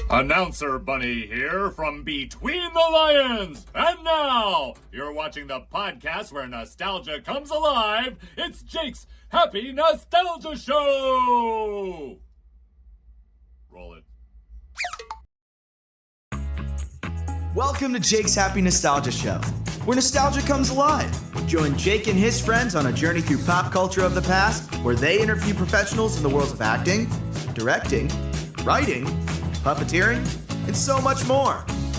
Announcer Bunny here from Between the Lions. And now, you're watching the podcast where nostalgia comes alive. It's Jake's Happy Nostalgia Show. Roll it. Welcome to Jake's Happy Nostalgia Show, where nostalgia comes alive. Join Jake and his friends on a journey through pop culture of the past, where they interview professionals in the worlds of acting, directing, writing, puppeteering, and so much more.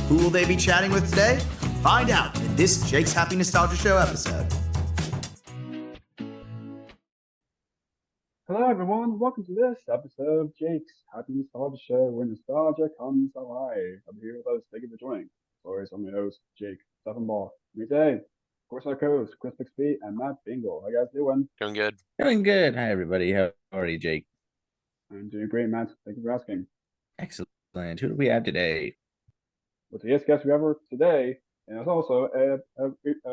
Who will they be chatting with today? Find out in this Jake's Happy Nostalgia Show episode. Hello everyone, welcome to this episode of Jake's Happy Nostalgia Show, where nostalgia comes alive. I'm here with us, thank you for joining. Always, I'm your host, Jake Steffenball. Me today, of course, our co-hosts, Chris Bixby and Matt Bingle. How you guys doing? Doing good. Doing good. Hi, everybody. How are you, Jake? I'm doing great, Matt. Thank you for asking. Excellent. Who do we have today? Well, today's guest we have today, and it's also a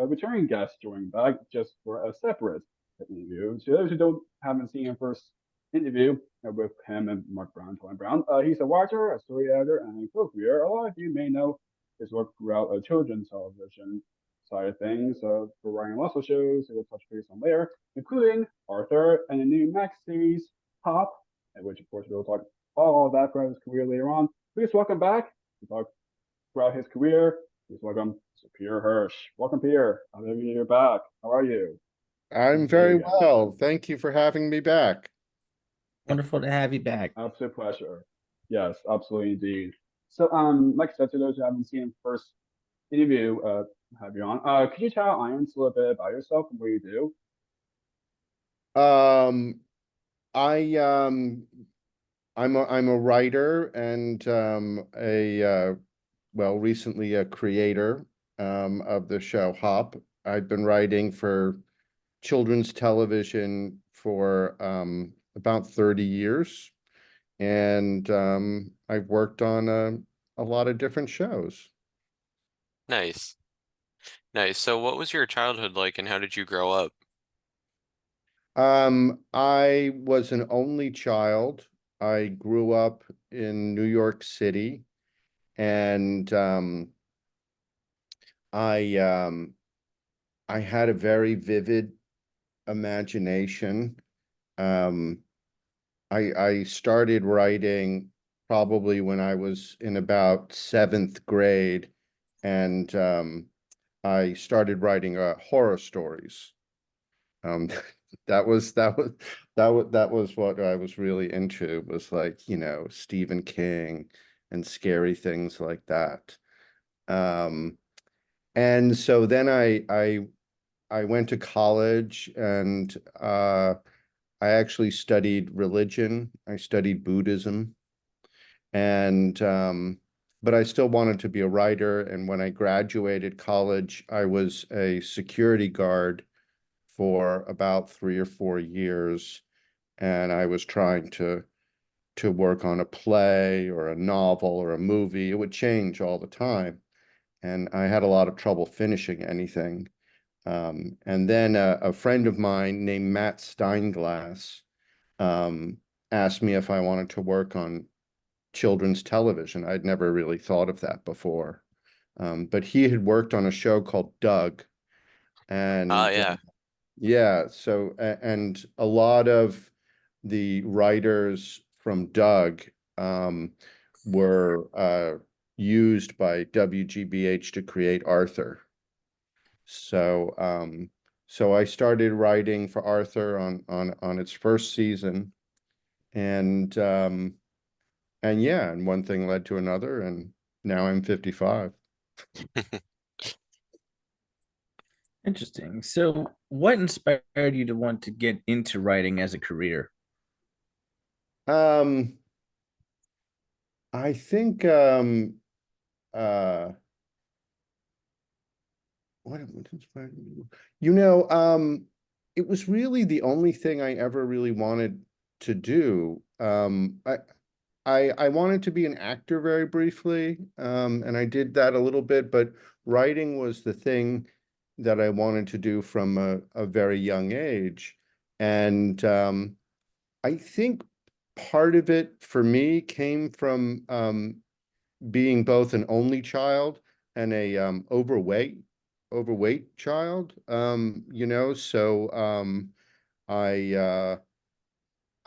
returning guest joining back just for a separate interview. So those who haven't seen him first interview with him and Mark Brown, Tony Brown, he's a writer, a story editor, and a co-creator. A lot of you may know his work throughout children's television side of things, for writing lots of shows he will touch base on later, including Arthur and the new Max series, Pop, which of course we'll talk all of that throughout his career later on. Please welcome back to talk throughout his career. Please welcome Peter Hirsch. Welcome, Peter. I'm happy you're back. How are you? I'm very well. Thank you for having me back. Wonderful to have you back. Absolute pleasure. Yes, absolutely indeed. So, like I said, to those who haven't seen him first interview, have you on. Could you tell our audience a little bit about yourself and what you do? I'm a writer and recently a creator of the show Hop. I've been writing for children's television for about 30 years, and I've worked on a lot of different shows. Nice. So what was your childhood like and how did you grow up? I was an only child. I grew up in New York City, and I had a very vivid imagination. I started writing probably when I was in about 7th grade, and I started writing horror stories. That was what I was really into, was like, Stephen King and scary things like that. And so then I went to college, and I actually studied religion. I studied Buddhism, and but I still wanted to be a writer. And when I graduated college, I was a security guard for about 3 or 4 years, and I was trying to work on a play or a novel or a movie. It would change all the time, and I had a lot of trouble finishing anything. And then a friend of mine named Matt Steinglass asked me if I wanted to work on children's television. I'd never really thought of that before, but he had worked on a show called Doug, and Yeah. so and a lot of the writers from Doug were used by WGBH to create Arthur. So I started writing for Arthur on its first season, and one thing led to another, and now I'm 55. Interesting. So what inspired you to want to get into writing as a career? I think what inspired me? It was really the only thing I ever really wanted to do. I wanted to be an actor very briefly, and I did that a little bit, but writing was the thing that I wanted to do from a very young age. And I think part of it for me came from being both an only child and a overweight child, you know, so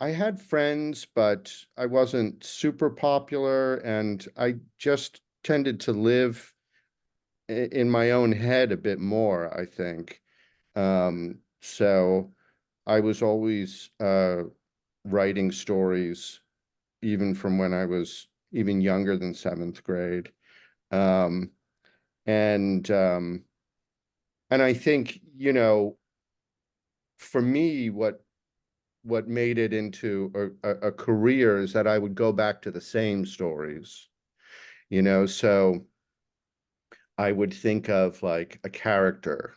I had friends, but I wasn't super popular, and I just tended to live in my own head a bit more, I think. So I was always writing stories even from when I was even younger than seventh grade. Um, and um, and I think, you know, for me, what made it into a career is that I would go back to the same stories, you know, so I would think of like a character,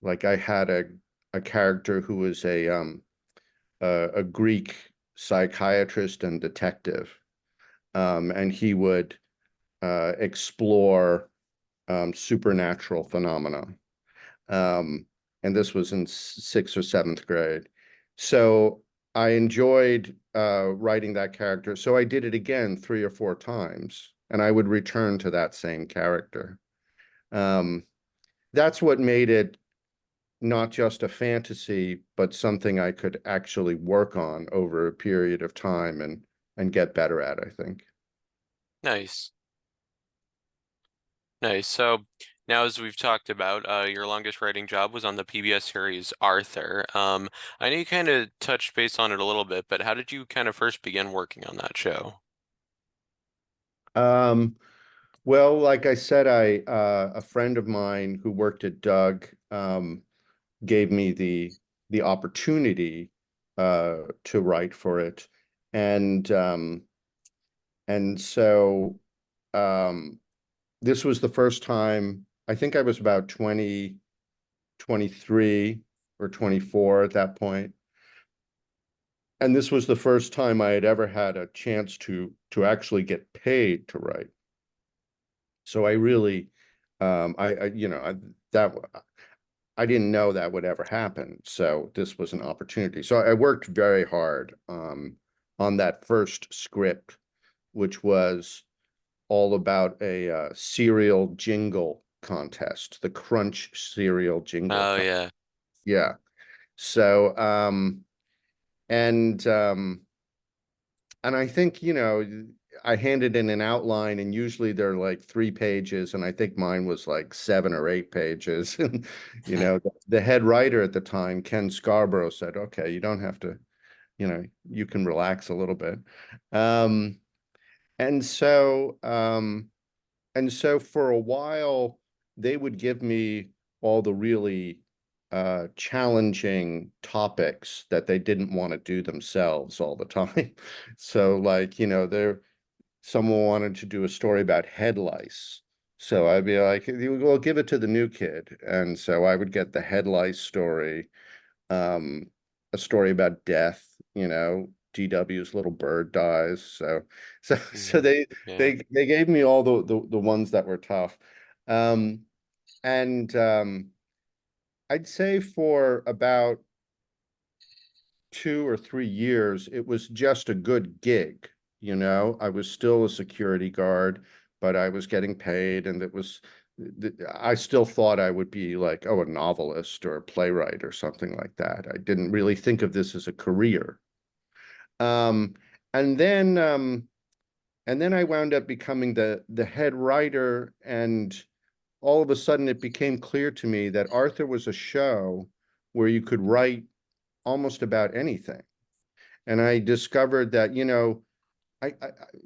like I had a character who was a Greek psychiatrist and detective, and he would explore supernatural phenomena. Um, and this was in sixth or seventh grade. So I enjoyed writing that character. So I did it again 3 or 4 times, and I would return to that same character. Um, that's what made it not just a fantasy, but something I could actually work on over a period of time and get better at, I think. Nice. Nice. So now, as we've talked about, your longest writing job was on the PBS series Arthur. I know you kind of touched base on it a little bit, but how did you kind of first begin working on that show? Um, well, like I said, a friend of mine who worked at Doug gave me the opportunity to write for it, and so um, this was the first time. I think I was about 23 or 24 at that point, and this was the first time I had ever had a chance to actually get paid to write. So I really, I you know, that I didn't know that would ever happen. So this was an opportunity. So I worked very hard on that first script, which was all about a cereal jingle contest, the Crunch cereal jingle. Oh yeah. Yeah. So and and I think, you know, I handed in an outline, and usually they're like 3 pages, and I think mine was like 7 or 8 pages. And, you know, the head writer at the time, Ken Scarborough, said, okay, you don't have to, you know, you can relax a little bit. Um, and so, um, and so for a while, they would give me all the really challenging topics that they didn't want to do themselves all the time. So like, you know, someone wanted to do a story about head lice. So I'd be like, well, give it to the new kid. And so I would get the head lice story, um, a story about death, you know, DW's little bird dies. So Mhm. Yeah. they gave me all the ones that were tough. Um, and I'd say for about 2 or 3 years, it was just a good gig. You know, I was still a security guard, but I was getting paid, and I still thought I would be like, oh, a novelist or a playwright or something like that. I didn't really think of this as a career. Um, and then I wound up becoming the head writer, and all of a sudden it became clear to me that Arthur was a show where you could write almost about anything. And I discovered that, you know,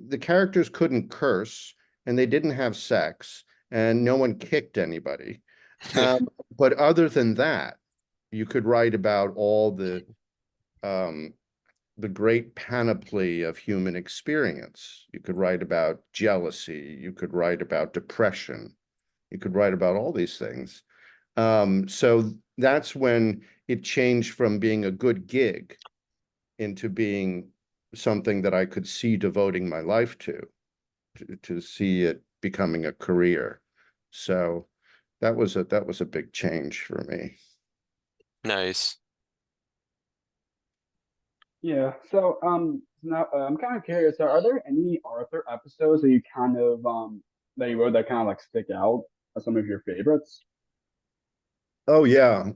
the characters couldn't curse, and they didn't have sex, and no one kicked anybody. But other than that, you could write about all um, the great panoply of human experience. You could write about jealousy. You could write about depression. You could write about all these things. So that's when it changed from being a good gig into being something that I could see devoting my life to see it becoming a career. So that was a big change for me. Nice. Yeah. So now I'm kind of curious. Are there any Arthur episodes that you kind of that you wrote that kind of like stick out as some of your favorites? Oh yeah.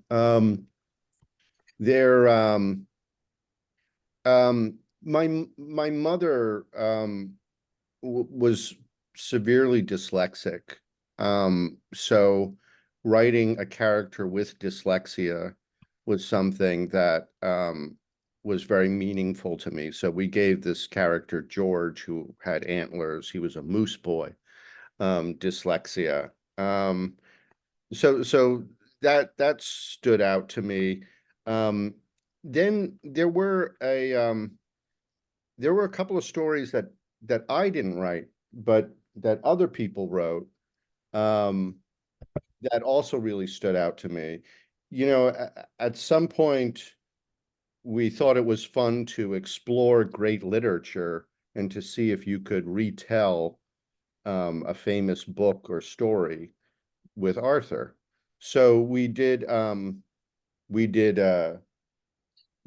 There my mother was severely dyslexic. So writing a character with dyslexia was something that was very meaningful to me. So we gave this character George, who had antlers. He was a moose boy, dyslexia. So that stood out to me. Then there were a couple of stories that I didn't write, but that other people wrote, that also really stood out to me. You know, at some point, we thought it was fun to explore great literature and to see if you could retell a famous book or story with Arthur. So we did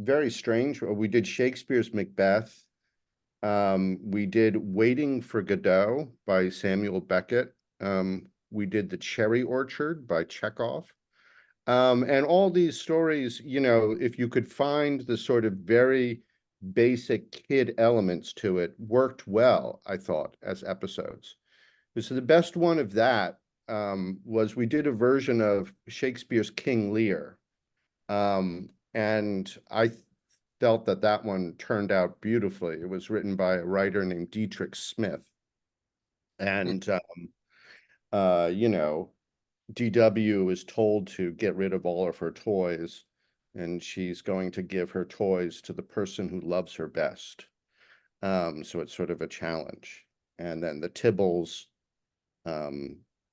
very strange. We did Shakespeare's Macbeth. We did Waiting for Godot by Samuel Beckett. We did The Cherry Orchard by Chekhov. And all these stories, you know, if you could find the sort of very basic kid elements to it, worked well, I thought, as episodes. So the best one of that was we did a version of Shakespeare's King Lear. And I felt that that one turned out beautifully. It was written by a writer named Dietrich Smith. And, you know, DW is told to get rid of all of her toys, and she's going to give her toys to the person who loves her best. So it's sort of a challenge. And then the Tibbles,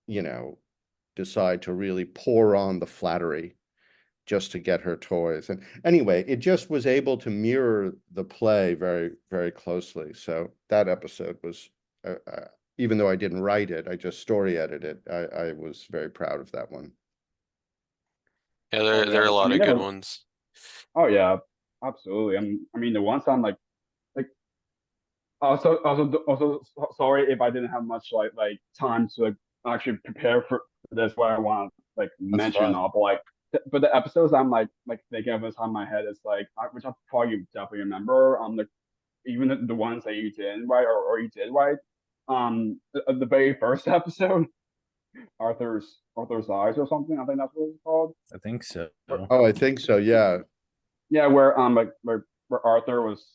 you know, decide to really pour on the flattery just to get her toys. And anyway, it just was able to mirror the play very, very closely. So that episode was, even though I didn't write it, I just story edited it. I was very proud of that one. Yeah, Oh there are yeah, a I lot mean, of good ones. oh yeah, absolutely. I mean, the ones I'm like sorry if I didn't have much like time to like actually prepare for this. What I want to like That's mention fine. all, but like, but the episodes I'm like thinking of this on my head is like, which I probably definitely remember. Like even the ones that you didn't write or you did write. The very first episode, Arthur's Eyes or something. I think that's what it's called. I think so. Oh, I think so. Yeah. Yeah, where like where Arthur was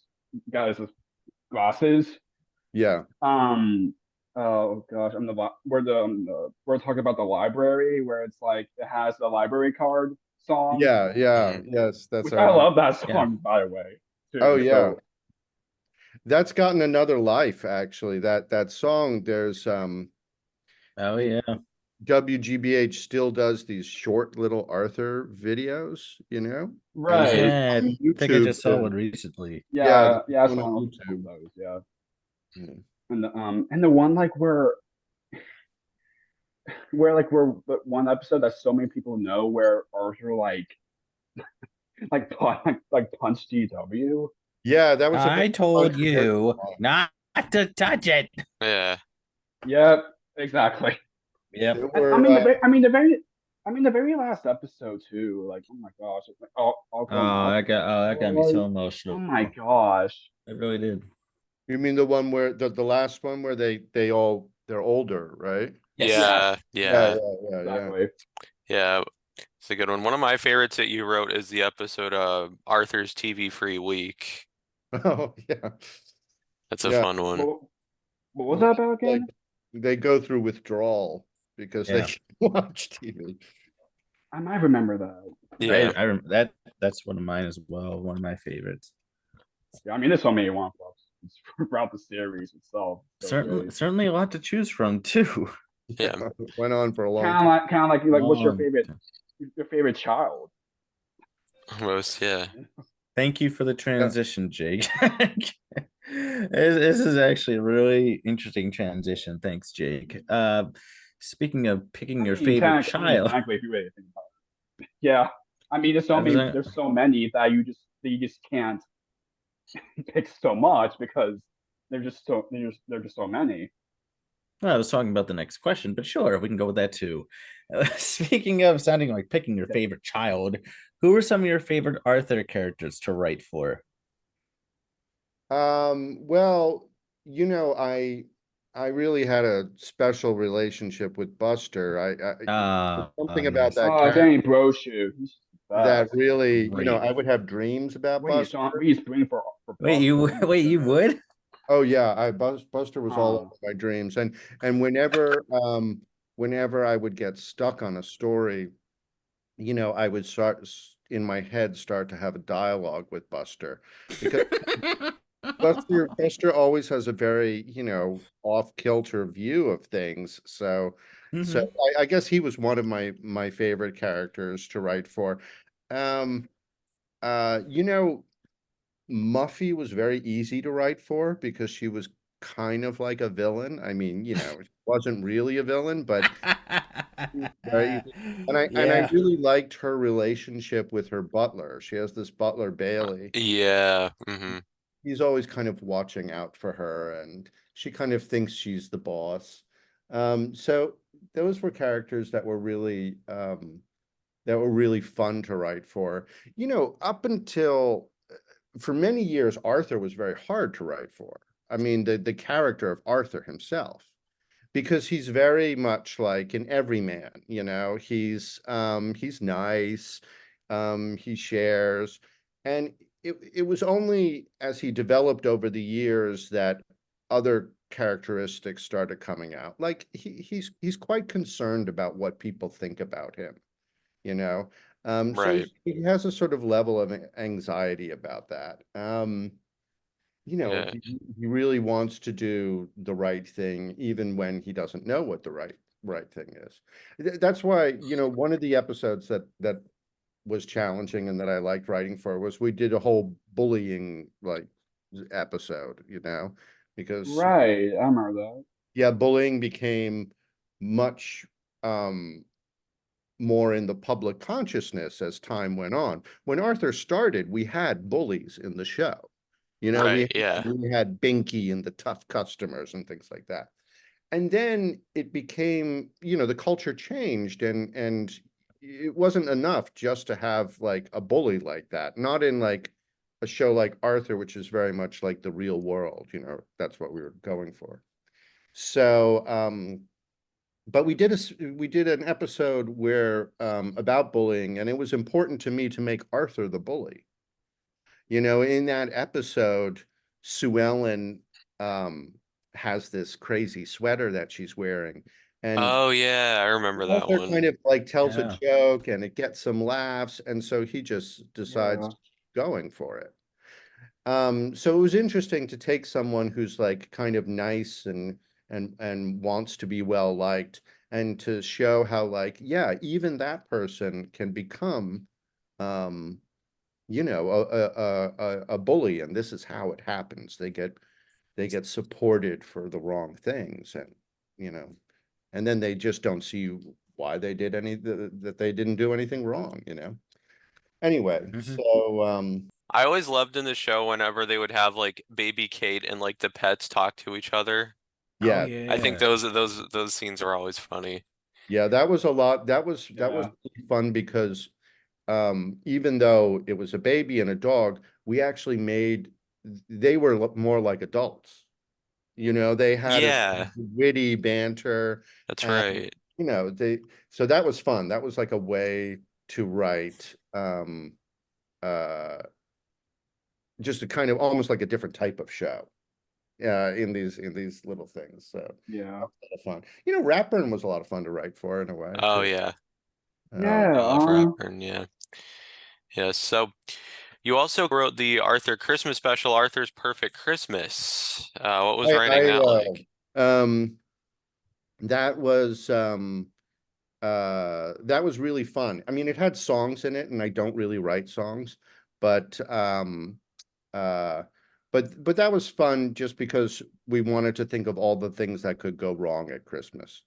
got his glasses. Yeah. Oh gosh, I'm we're talking about the library where it's like it has the library card song, Yeah. Yeah. Mhm. Yes. That's which I right. love that Yeah. song by the way Oh, too. yeah. So That's gotten another life, actually. That song, there's Oh yeah. WGBH still does these short little Arthur videos, you know, and right, Yeah, on I think I YouTube. just saw one recently. Yeah, yeah, I one on saw some of YouTube. those, yeah, Yeah. and the one like where like we're one episode that so many people know where Arthur like punched GW. Yeah, that was a I very told controversial you one. not to touch it. Yeah. Yep, exactly. Yep. There And were I mean the very last episode too. Like, oh my gosh, it's like all grown up. That got me so Like, oh emotional. my gosh. It really did. you mean the one where the last one where they're older, right? Yes. Yeah. Yeah, Yeah. yeah. Exactly. Yeah. It's a good one. One of my favorites that you wrote is the episode of Arthur's TV Free Week. Oh, yeah. That's a Yeah. fun one. What was that about Like again? they go through withdrawal because they Yeah. can't watch TV. I might remember that. Yeah. I remember that. That's one of mine as well. One of my favorites. Yeah, I mean there's so many one flops throughout the series itself. So great. Certainly a lot to choose from too. Yeah. It went on for a long time. Kind of like what's Long time. your favorite child? Most, yeah. Thank you for the transition, Jake. This is actually a really interesting transition. Thanks, Jake. Speaking of picking your favorite child, Exactly, if you really think about it. Yeah. I mean I was, there's so many that you just can't pick so much because they're just so many. Well, I was talking about the next question, but sure, we can go with that too. Speaking of sounding like picking your Yeah. favorite child, who are some of your favorite Arthur characters to write for? Well, I really had a special relationship with Buster. There's something about Yes, that Oh, character Danny Brochu, he's the that best. really, great. I would have dreams about Wait, Buster. Sean, we used to for Wait, Buster. you Oh my wait, you goodness. would? Oh yeah, Buster was all Huh. over my dreams, and whenever I would get stuck on a story, I would in my head start to have a dialogue with Buster because Buster always has a very, off-kilter view of things. So Hmm. I guess he was one of my favorite characters to write for. Um, you know, Muffy was very easy to write for because she was kind of like a villain. I mean, she wasn't really a villain, but very easy. And I Yeah. really liked her relationship with her butler. She has this butler, Bailey. Yeah. He's always kind of watching out for her, and she kind of thinks she's the boss. So those were characters that were really fun to write for. Up until for many years, Arthur was very hard to write for. I mean, the character of Arthur himself, because he's very much like an everyman. He's nice, he shares, and it was only as he developed over the years that other characteristics started coming out. Like he's quite concerned about what people think about him, you know. So Right. he has a sort of level of anxiety about that. Yeah. He really wants to do the right thing, even when he doesn't know what the right thing is. That's why, one of the episodes that was challenging and that I liked writing for was we did a whole bullying episode, because Right, I remember that. yeah, bullying became much um more in the public consciousness as time went on. When Arthur started, we had bullies in the show. Right. Yeah. We had Binky and the tough customers and things like that. And then it became, the culture changed, and it wasn't enough just to have like a bully like that. Not in like a show like Arthur, which is very much like the real world, that's what we were going for. So but we did an episode where about bullying, and it was important to me to make Arthur the bully. In that episode, Sue Ellen um, has this crazy sweater that she's wearing, and Oh yeah, I remember that Arthur one. kind of like tells a Yeah. joke, and it gets some laughs, and so he just decides Yeah. to keep going for it. So it was interesting to take someone who's like kind of nice and wants to be well liked, and to show how like, yeah, even that person can become um a bully, and this is how it happens. They get supported for the wrong things, and you know and then they just don't see why they did that they didn't do anything wrong. Anyway, Hmm. so I always loved in the show whenever they would have like baby Kate and like the pets talk to each other. Oh yeah. I think yeah. those scenes are always funny. Yeah, that was a lot. That was Yeah. fun because even though it was a baby and a dog, we actually made they were more like adults. They had a Yeah, witty banter, that's and right. they so that was fun. That was like a way to write uh just a kind of almost like a different type of show. In these little things. So Yeah. that was a lot of fun. Ratburn was a lot of fun to write for in a way Oh too. yeah, Um, I Yeah. love Rapper. Yeah, yeah. So you also wrote the Arthur Christmas special, Arthur's Perfect Christmas. What was I, writing I that like? that was that was really fun. I mean, it had songs in it, and I don't really write songs, but uh, but that was fun just because we wanted to think of all the things that could go wrong at Christmas.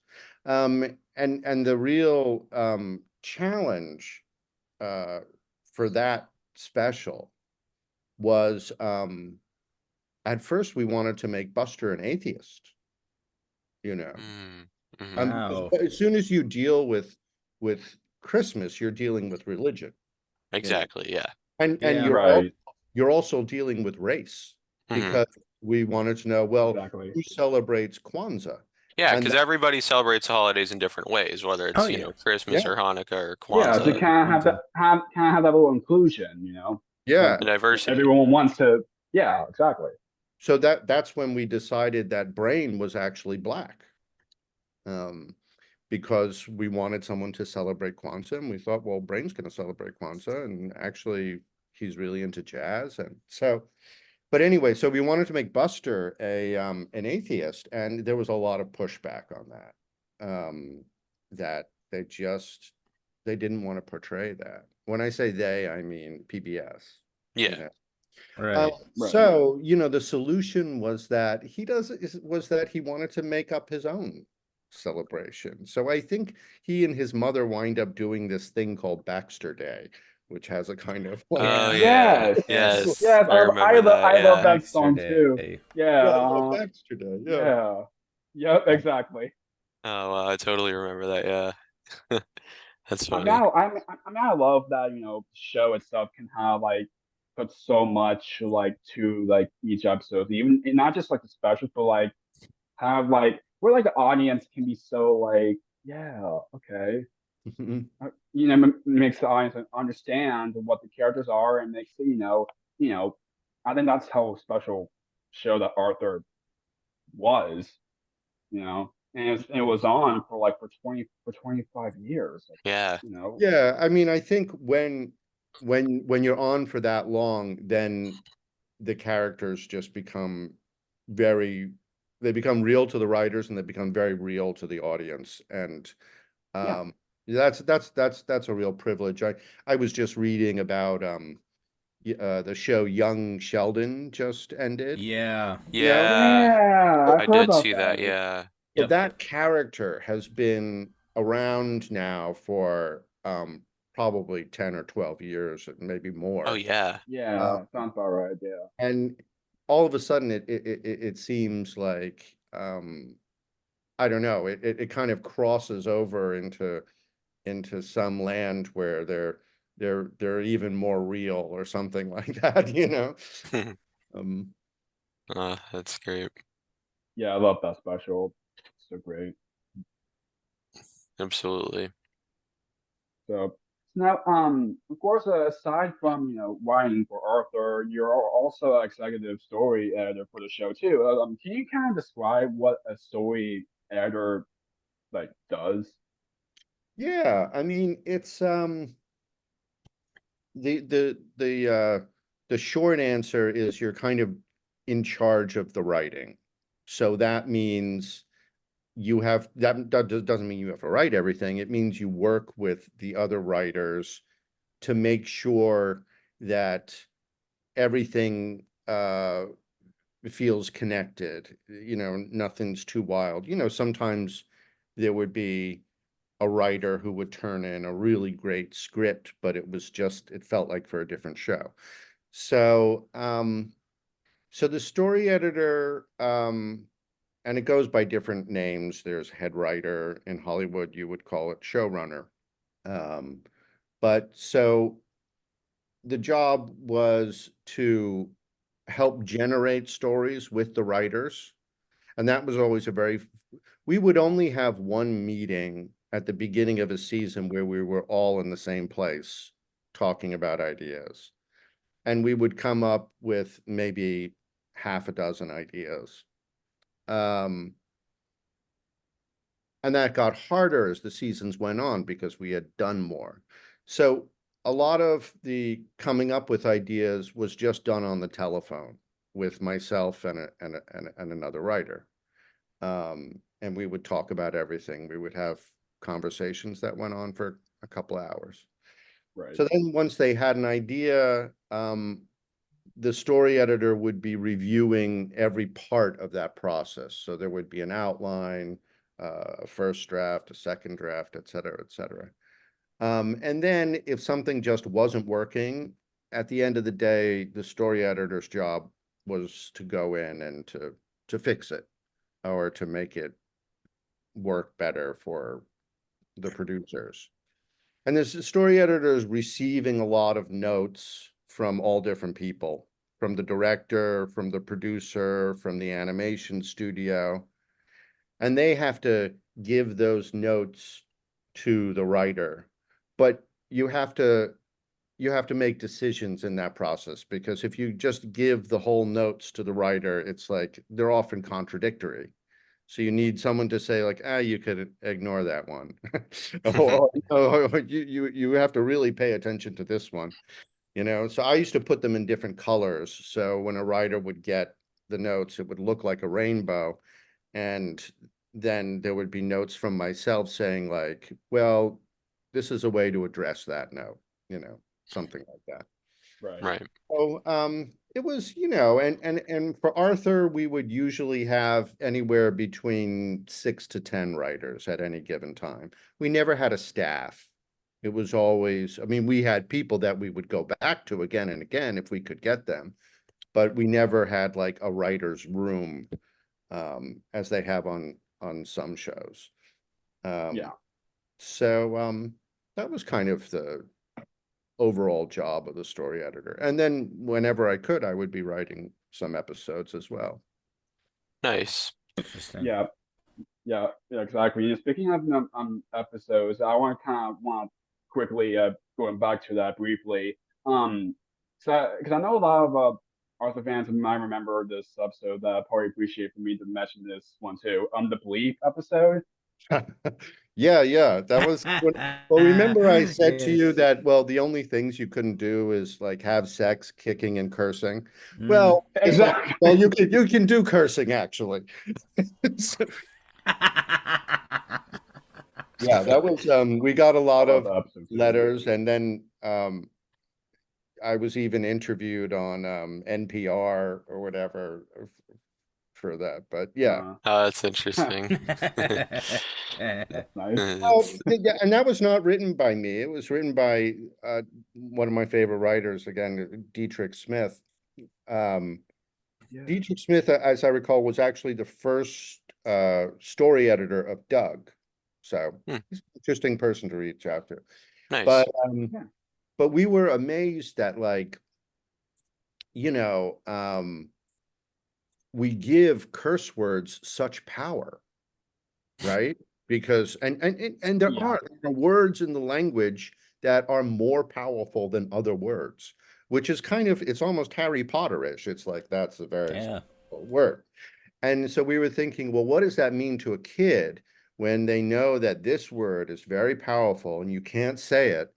And the real challenge for that special was at first we wanted to make Buster an atheist, you know. Mm-hmm. Wow. As soon as you deal with Christmas, you're dealing with religion. Exactly. Yeah. And Yeah. Right. you're also dealing with race, Mm-hmm. because we wanted to know, well, Exactly. who celebrates Kwanzaa? Yeah, And because everybody celebrates the holidays in different ways, whether it's, Oh, you yeah. know, Christmas Yeah. or Hanukkah or Yeah, so Kwanzaa. kind of have Kwanzaa. that kind of have that little inclusion, you know. yeah, The diversity. Everyone wants to. Yeah, exactly. so that's when we decided that Brain was actually black. Because we wanted someone to celebrate Kwanzaa, and we thought, well, Brain's going to celebrate Kwanzaa, and actually he's really into jazz, and so. But anyway, so we wanted to make Buster an atheist, and there was a lot of pushback on that. That they didn't want to portray that. When I say they, I mean PBS. Yeah. You know? Right. So, you know, the solution was that he wanted to make up his own celebration. So I think he and his mother wind up doing this thing called Baxter Day, which has a kind of like, Oh, Yeah. yeah. Yes. Yes. Yes. I remember that. I love Yeah. that song Baxter too. Day. Yeah. yeah, Baxter Day. Yeah. Yeah. Yep. Exactly. Oh, wow. I totally remember that. Yeah. That's I funny. I love that, you know, show itself can have like put so much like to like each episode, even and not just like the specials, but like have like where like the audience can be so like, yeah, okay. You know, makes the audience understand what the characters are and makes it, you know, I think that's how special show that Arthur was, you know, and it was on for like for 25 years, like, Yeah. you know. Yeah, I mean, I think when you're on for that long, then the characters just become they become real to the writers, and they become very real to the audience. And Yeah. that's a real privilege. I was just reading about the show Young Sheldon just ended. Yeah. You know, Yeah. Yeah, I've I heard did about see that. that. Yeah. so Yep. that character has been around now for probably 10 or 12 years, maybe Oh, more. yeah. Uh, Yeah, sounds about right. Yeah. and all of a sudden it seems like I don't know, it kind of crosses over into some land where they're even more real or something like that, you know. Um, That's great. Yeah, I love that special. So great. Absolutely. So now, of course, aside from writing for Arthur, you're also an executive story editor for the show too. Can you kind of describe what a story editor like does? yeah, I mean, it's the short answer is you're kind of in charge of the writing. So that means that doesn't mean you have to write everything. It means you work with the other writers to make sure that everything feels connected. You know, nothing's too wild. You know, sometimes there would be a writer who would turn in a really great script, but it felt like for a different show. So, so the story editor, and it goes by different names. There's head writer in Hollywood, you would call it showrunner. But so the job was to help generate stories with the writers. And that was always we would only have one meeting at the beginning of a season where we were all in the same place talking about ideas. And we would come up with maybe half a dozen ideas. And that got harder as the seasons went on because we had done more. So a lot of the coming up with ideas was just done on the telephone with myself and another writer. And we would talk about everything. We would have conversations that went on for a couple hours. Right. So then once they had an idea, the story editor would be reviewing every part of that process. So there would be an outline, a first draft, a second draft, et cetera, et cetera. And then if something just wasn't working, at the end of the day, the story editor's job was to go in and to fix it or to make it work better for the producers. And this story editor is receiving a lot of notes from all different people, from the director, from the producer, from the animation studio. And they have to give those notes to the writer. But you have to make decisions in that process, because if you just give the whole notes to the writer, it's like they're often contradictory. So you need someone to say like, you could ignore that one. or you have to really pay attention to this one. So I used to put them in different colors. So when a writer would get the notes, it would look like a rainbow. And then there would be notes from myself saying like, well, this is a way to address that note, something like that. Right. So it was, and for Arthur, we would usually have anywhere between 6 to 10 writers at any given time. We never had a staff. It was always, I mean, we had people that we would go back to again and again if we could get them, but we never had like a writer's room, as they have on some shows. So that was kind of the overall job of the story editor. And then whenever I could, I would be writing some episodes as well. Nice. Interesting. Yeah, exactly. And speaking of episodes, I want to quickly going back to that briefly. So because I know a lot of Arthur fans might remember this episode that I probably appreciate for me to mention this one too. The Bleep episode. Yeah, that was well, remember I said to you Yes. that, well, the only things you couldn't do is like have sex, kicking and cursing. Mm. Well, it's like, Exactly. well, you can do cursing actually. So, yeah, that was we got a lot of the episode too. letters, and then I was even interviewed on NPR or whatever for that. But yeah. Oh, that's interesting. That's nice. Well, yeah, and that was not written by me. It was written by one of my favorite writers, again, Dietrich Smith. Dietrich Smith, as I recall, was actually the first story editor of Doug. So he's an interesting person to reach out to. Nice. But we were amazed that, like, we give curse words such power, right? Because and there are words in the language that are more powerful than other words, which is kind of, it's almost Harry Potter-ish. It's like, that's a very powerful word. And so we were thinking, well, what does that mean to a kid when they know that this word is very powerful and you can't say it,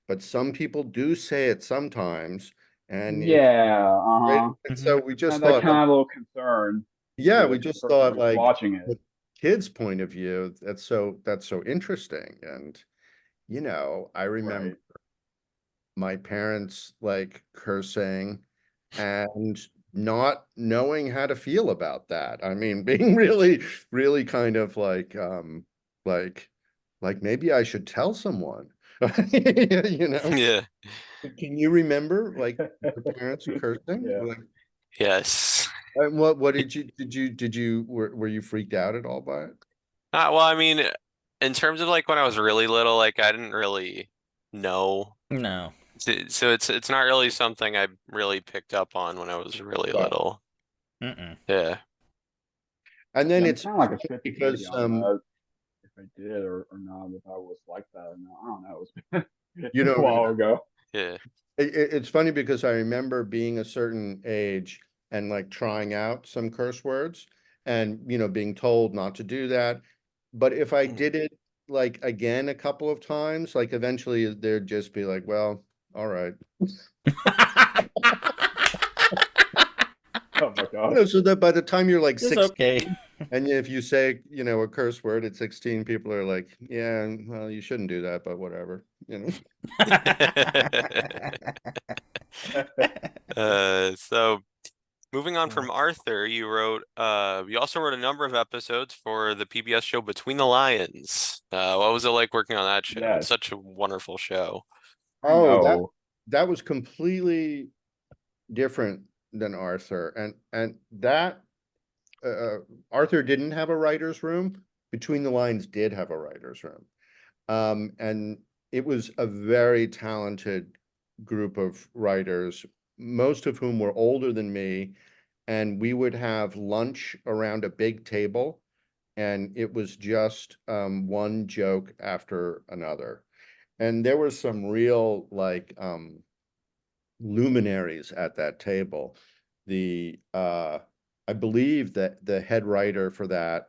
but some people do say it sometimes. And and so we just thought, kind of a little concern. Yeah, we just thought, like, watching it. Kids' point of view, that's so interesting. And I remember my parents like cursing and not knowing how to feel about that. I mean, being really, really kind of like maybe I should tell someone. Yeah. Can you remember like your parents cursing? Like, Yes. what were you freaked out at all by it? Well, I mean, in terms of like when I was really little, like I didn't really know. No. So it's not really something I really picked up on when I was really little. Yeah. And then it's kind of like a because if I did or not, if I was like that or not. I don't know. It was a while ago. Yeah. It's funny because I remember being a certain age and like trying out some curse words and being told not to do that. But if I did it like again a couple of times, like eventually there'd just be like, well, all right. Oh my God. So that by the time you're like 16, okay. and if you say, a curse word at 16, people are like, yeah, well, you shouldn't do that, but whatever, So moving on from Arthur, you also wrote a number of episodes for the PBS show Between the Lions. What was it like working on that show? Yes. It's such a wonderful show. Oh, that was completely different than Arthur, and that Arthur didn't have a writer's room. Between the Lines did have a writer's room, and it was a very talented group of writers, most of whom were older than me, and we would have lunch around a big table, and it was just one joke after another. And there were some real like luminaries at that table. The I believe that the head writer for that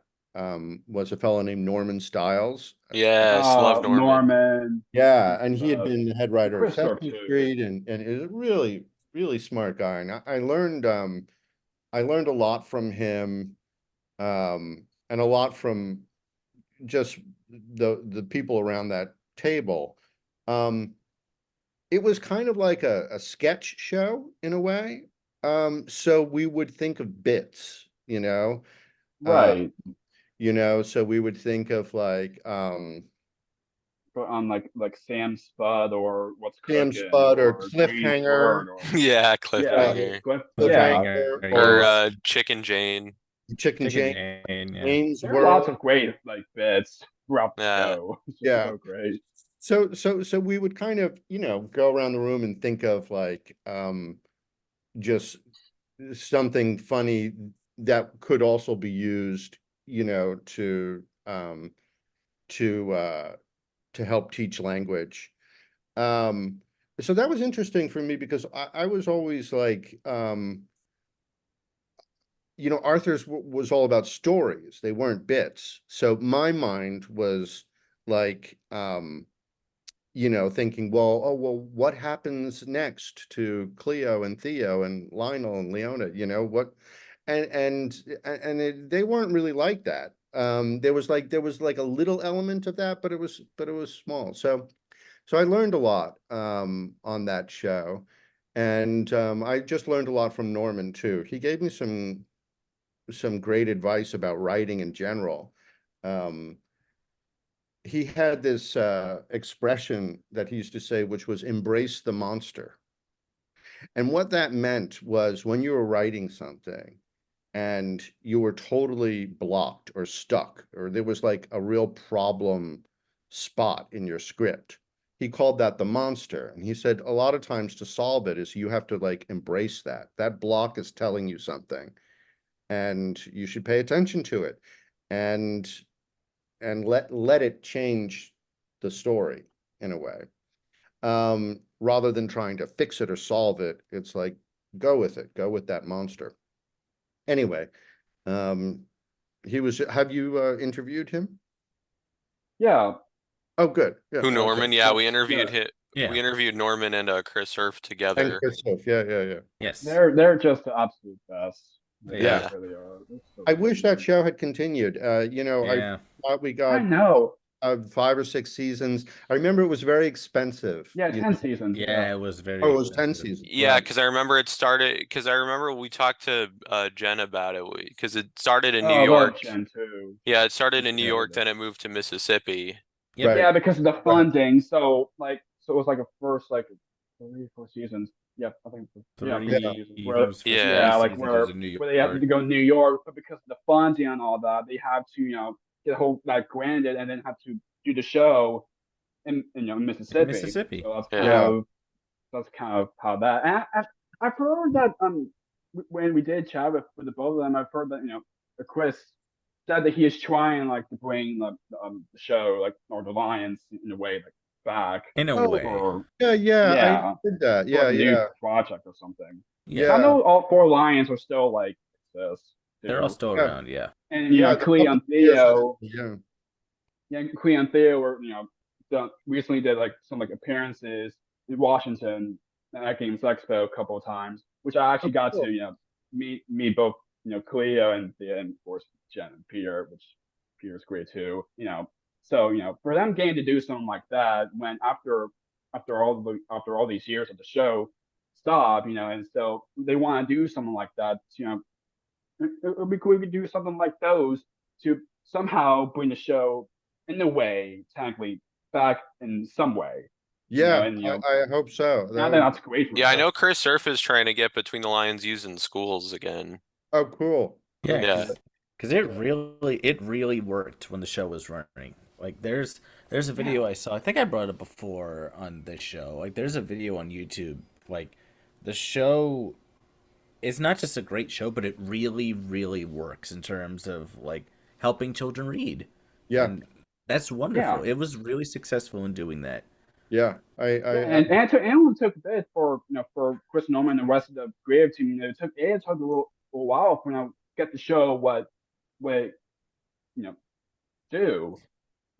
was a fellow named Norman Stiles. Yes, love Norman. Norman. Yeah, and he had been the head writer of Christopher Sesame too. Street, and is a really, really smart guy. And I learned a lot from him, and a lot from just the people around that table. It was kind of like a sketch show in a way. So we would think of bits, Right. so we would think of like But on like Sam Spud or What's Sam Cooking Spud or or Wayne's Cliffhanger, Word or Yeah, yeah, Cliffhanger. yeah. Cliffhanger, Or yeah. Chicken Jane. Chicken Chicken Jane, Jane, yeah. Wayne's There are lots World. of great like bits throughout the Yeah. show. It's just Yeah. so great. So we would kind of, go around the room and think of like just something funny that could also be used, to help teach language. So that was interesting for me because I was always like, Arthur's was all about stories. They weren't bits. So my mind was like, thinking, well, what happens next to Cleo and Theo and Lionel and Leona? What, and they weren't really like that. There was like a little element of that, but it was small. So I learned a lot on that show, and I just learned a lot from Norman too. He gave me some great advice about writing in general. He had this expression that he used to say, which was embrace the monster. And what that meant was when you were writing something and you were totally blocked or stuck, or there was like a real problem spot in your script, he called that the monster. And he said a lot of times to solve it is you have to like embrace that block is telling you something, and you should pay attention to it, and let it change the story in a way, rather than trying to fix it or solve it. It's like go with it, go with that monster. Anyway, have you interviewed him? Yeah. Oh, good. Yeah. Who, Norman? Yeah, we interviewed Yeah. him. Yeah. We interviewed Norman and Chris Surf And together. Christoph, yeah. Yes. They're just the absolute best. They Yeah. really are. They're so I wish that good. show had continued. Yeah. I thought we I got know. 5 or 6 seasons. I remember it was very expensive. Yeah, 10 seasons. Yeah, it was very Oh, it was 10 expensive. seasons. Yeah, Right. because I remember we talked to Jen about it because it started in Oh, New I love York. Gen 2. Yeah, it started in New Yeah. York, then it moved to Mississippi. Yep. Right. Yeah, because of the Right. funding. So it was like a first like 3 or 4 seasons. Yeah, I think Three yeah, 3 seasons. Where, rooms for Yeah. yeah, like seasons was in New where they have to York. go to New York, but because of the funding and all that, they have to get a whole like granted and then have to do the show in Mississippi. Mississippi. So Yeah. that's kind of how that. And I've heard that when we did chat with the both of them, I've heard that Chris said that he is trying like to bring the show like or the Lions in a way like back In a Oh, way. or Yeah, Yeah. I did that. for Yeah, a new yeah. project or something. Yeah. I know all 4 Lions are still like exist. They're all still Yeah. around, yeah. And Yeah, Cleo and couple years Theo, ago, Cleo and Theo were recently did like some like appearances in Washington at Games Expo a couple of times, which I actually got cool. to meet both Cleo and Theo, and of course Jen and Peter, which Peter's great too. So for them getting to do something like that when after all these years of the show stop, and so they want to do something like that. It would be cool if we could do something like those to somehow bring the show in a way, technically, back in some way. Yeah, and I hope so. I That think would, that's great for Yeah, I us. know Chris Surf is trying to get Between the Lions used in schools again. oh, cool. Yeah, Yeah. because it really worked when the show was running. Like there's a video I saw. I think I brought it up before on this show. Like there's a video on YouTube. Like the show is not just a great show, but it really works in terms of like helping children read, Yeah, and that's Yeah. wonderful. It was really successful in doing that. yeah. Yeah, and it took a bit for for Chris Norman and the rest of the creative team. It took a while for get the show what do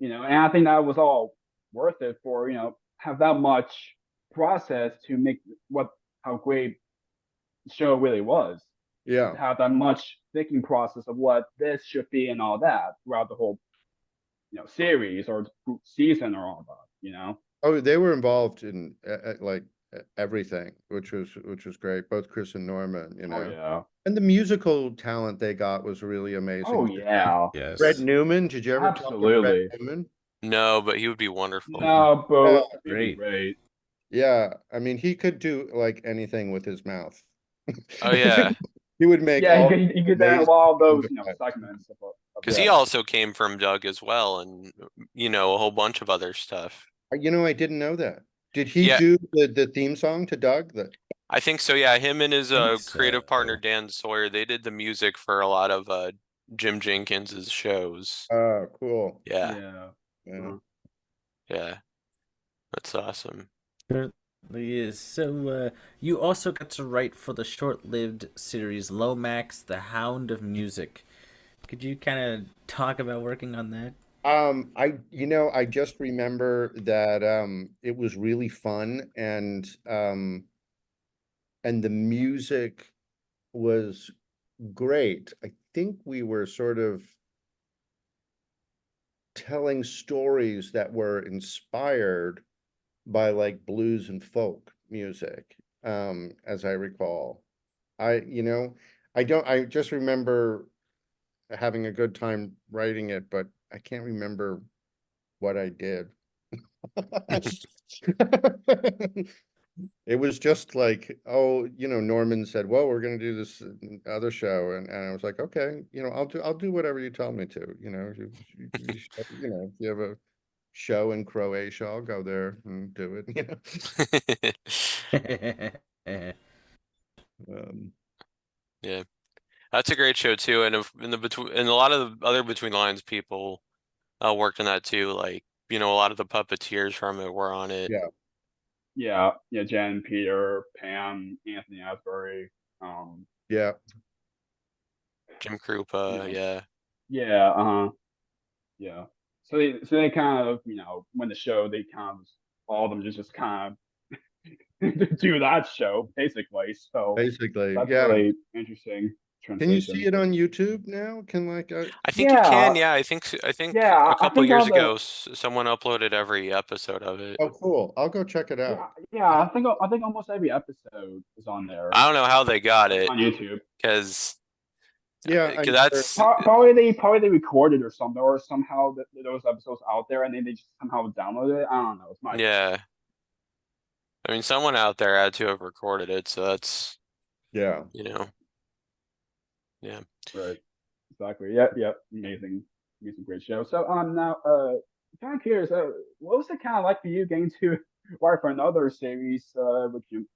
and I think that was all worth it for have that much process to make what how great the show really was. Yeah. To have that much thinking process of what this should be and all that throughout the whole series or season or all that. Oh, they were involved in like everything, which was great. Both Chris and Norman, Oh yeah. and the musical talent they got was really amazing. Oh yeah. Brett Yes, Newman, did you ever talk to Brett Absolutely. Newman? No, but he would be wonderful. No, but it'd be great. great. Yeah, I mean, he could do like anything with his mouth. Oh yeah, He would make Yeah, all he could amazing have all those sound effects. segments of because the he show. also came from Doug as well, and a whole bunch of other stuff. I didn't know that. Did he Yeah, do the theme song to Doug? I think so. Yeah, him and his think creative partner so. Dan Sawyer, they did the music for a lot of Jim Jenkins's shows. Oh, cool. Yeah, Yeah. Yeah. Uh-huh. yeah, that's awesome. certainly is. So you also got to write for the short-lived series Lomax, the Hound of Music. Could you kind of talk about working on that? I just remember that it was really fun and the music was great. I think we were sort of telling stories that were inspired by like blues and folk music, as I recall. I just remember having a good time writing it, but I can't remember what I did. It was just like, oh, Norman said, well, we're gonna do this other show, and I was like, okay, I'll do whatever you tell me to. If you have a show in Croatia, I'll go there and do it. Um, Yeah, that's a great show too, and a lot of the other Between the Lines people worked on that too. Like a lot of the puppeteers from it were on it. Yeah. Yeah. Jen, Peter, Pam, Anthony Asbury. yeah, Jim Krupa, yeah. Yeah. Yeah. So they kind of when the show they kind of all of them just kind of do that show basically. So basically, that's yeah. really interesting Can you see transition. it on YouTube now? I think you can. Yeah. Yeah, I think Yeah. a I couple think years on the ago, someone uploaded every episode of it. Oh, cool. I'll go check it out. yeah. I think almost every episode is on there I don't know how they got it on YouTube. because Yeah, that's Probably they recorded or something, or somehow those episodes out there, and then they just somehow downloaded it. I don't know. It's my yeah. I mean, someone out there had to have recorded it, so that's yeah. Yeah. right. Exactly. Yep. Amazing, great show. So now kind of curious. What was it kind of like for you getting to write for another series with Peep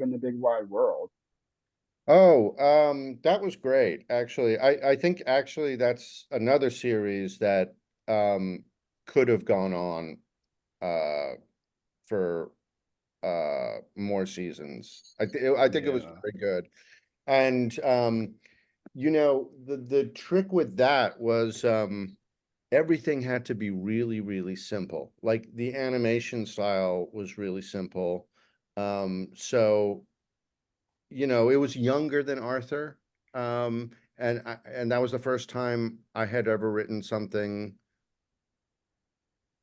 in the Big Wide World? Oh, that was great. Actually, I think actually that's another series that could have gone on for more seasons. I think it was Yeah. very good. And the trick with that was everything had to be really, really simple. Like the animation style was really simple. So it was younger than Arthur. And that was the first time I had ever written something,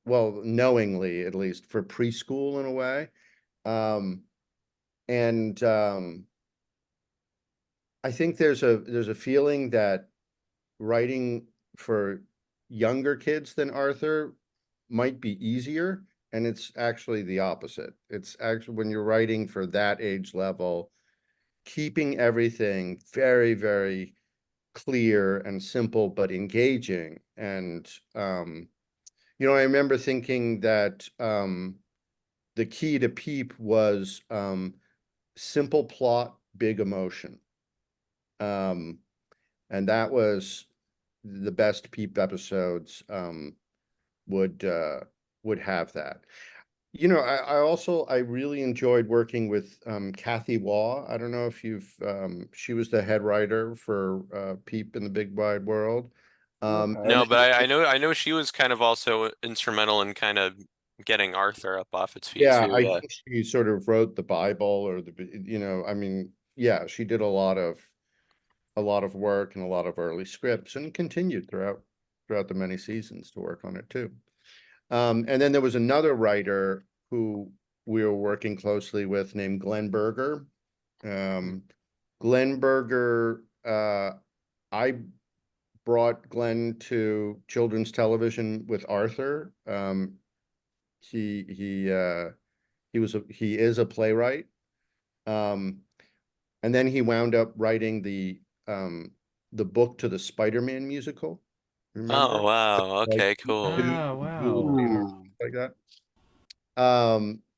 well, knowingly at least, for preschool in a way. And I think there's a feeling that writing for younger kids than Arthur might be easier and it's actually the opposite. It's actually when you're writing for that age level, keeping everything very, very clear and simple but engaging. And you know, I remember thinking that the key to Peep was simple plot, big emotion. And that was the best Peep episodes would have that. You know, I really enjoyed working with Kathy Waugh. I don't know if you've she was the head writer for Peep in the Big Wide World. And No, then, but I know she was kind of also instrumental in kind of getting Arthur up off its feet yeah, too. I Yeah. think she sort of wrote the Bible or you know, I mean, yeah, she did a lot of work and a lot of early scripts and continued throughout the many seasons to work on it too. And then there was another writer who we were working closely with named Glenn Berger. Glenn Berger, I brought Glenn to children's television with Arthur. He he is a playwright. Um, and then he wound up writing the book to the Spider-Man musical. Oh, Remember? wow. Like Okay, cool. Oh, wow. or something like that.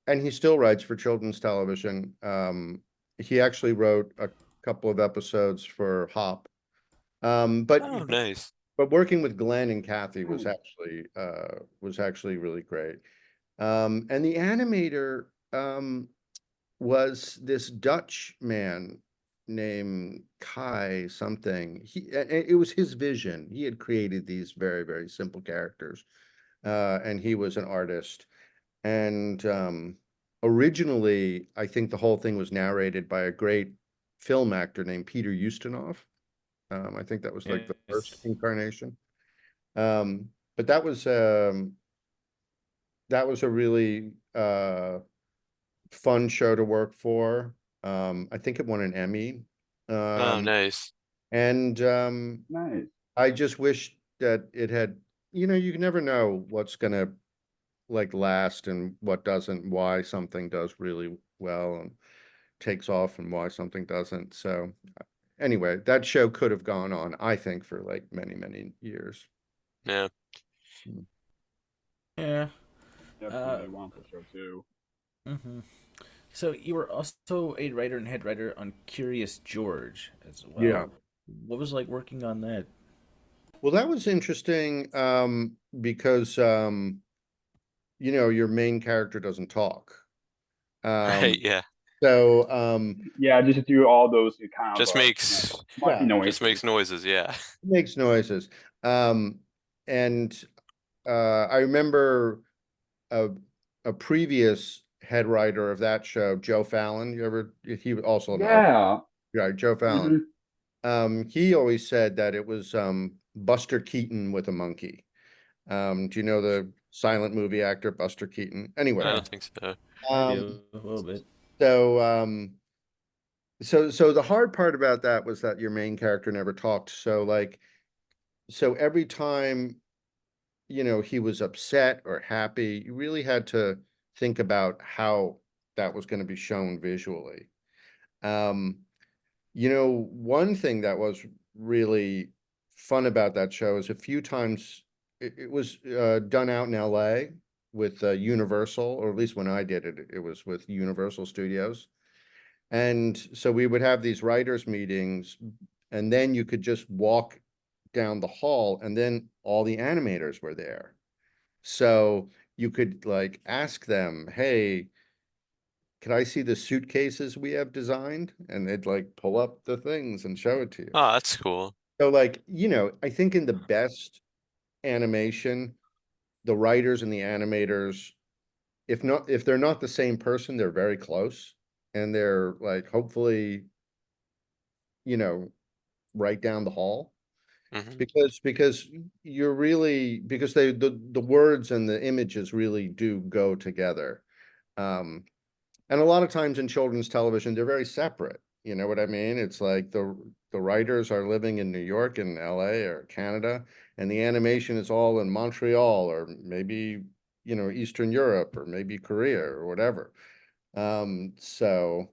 And he still writes for children's television. He actually wrote a couple of episodes for Hop. Um, but Oh, nice. but working with Glenn and Kathy was actually really great. And the animator was this Dutch man named Kai something. It was his vision. He had created these very, very simple characters. And he was an artist. And originally, I think the whole thing was narrated by a great film actor named Peter Ustinov. I think that was like the first Yes. incarnation. But that was a really fun show to work for. I think it won an Emmy. Oh, Um, nice. and Nice. I just wish that it had, you know, you never know what's gonna like last and what doesn't, why something does really well and takes off and why something doesn't. So anyway, that show could have gone on, I think, for like many, many years. Yeah. Yeah. Uh, Definitely a wonderful show too. hmm So you were also a writer and head writer on Curious George as Yeah. well. What was it like working on that? Well, that was interesting because you know, your main character doesn't talk. Right, Um, yeah. so Yeah, just do all those kind of Just you know, makes funny yeah, just noises. makes noises, yeah. it makes noises. Um, and I remember a a previous head writer of that show, Joe Fallon. You ever he was also an art Yeah. guy, Joe Fallon. Hmm. He always said that it was Buster Keaton with a monkey. Do you know the silent movie actor Buster Keaton? I Anyway, Yeah, don't think so. I um, do a little bit. so so the hard part about that was that your main character never talked. So like so every time, you know, he was upset or happy, you really had to think about how that was going to be shown visually. Um, you know, one thing that was really fun about that show is a few times it was done out in LA with Universal, or at least when I did it, it was with Universal Studios. And so we would have these writers' meetings, and then you could just walk down the hall, and then all the animators were there. So you could like ask them, hey, can I see the suitcases we have designed? And they'd like pull up the things and show it to you. Oh, that's cool. So like, you know, I think in the best animation, the writers and the animators, if they're not the same person, they're very close. And they're like hopefully, you know, right down the hall. Hmm. Because you're really because the words and the images really do go together. Um, And a lot of times in children's television, they're very separate. You know what I mean? It's like the writers are living in New York and LA or Canada, and the animation is all in Montreal or maybe Eastern Europe or maybe Korea or whatever. So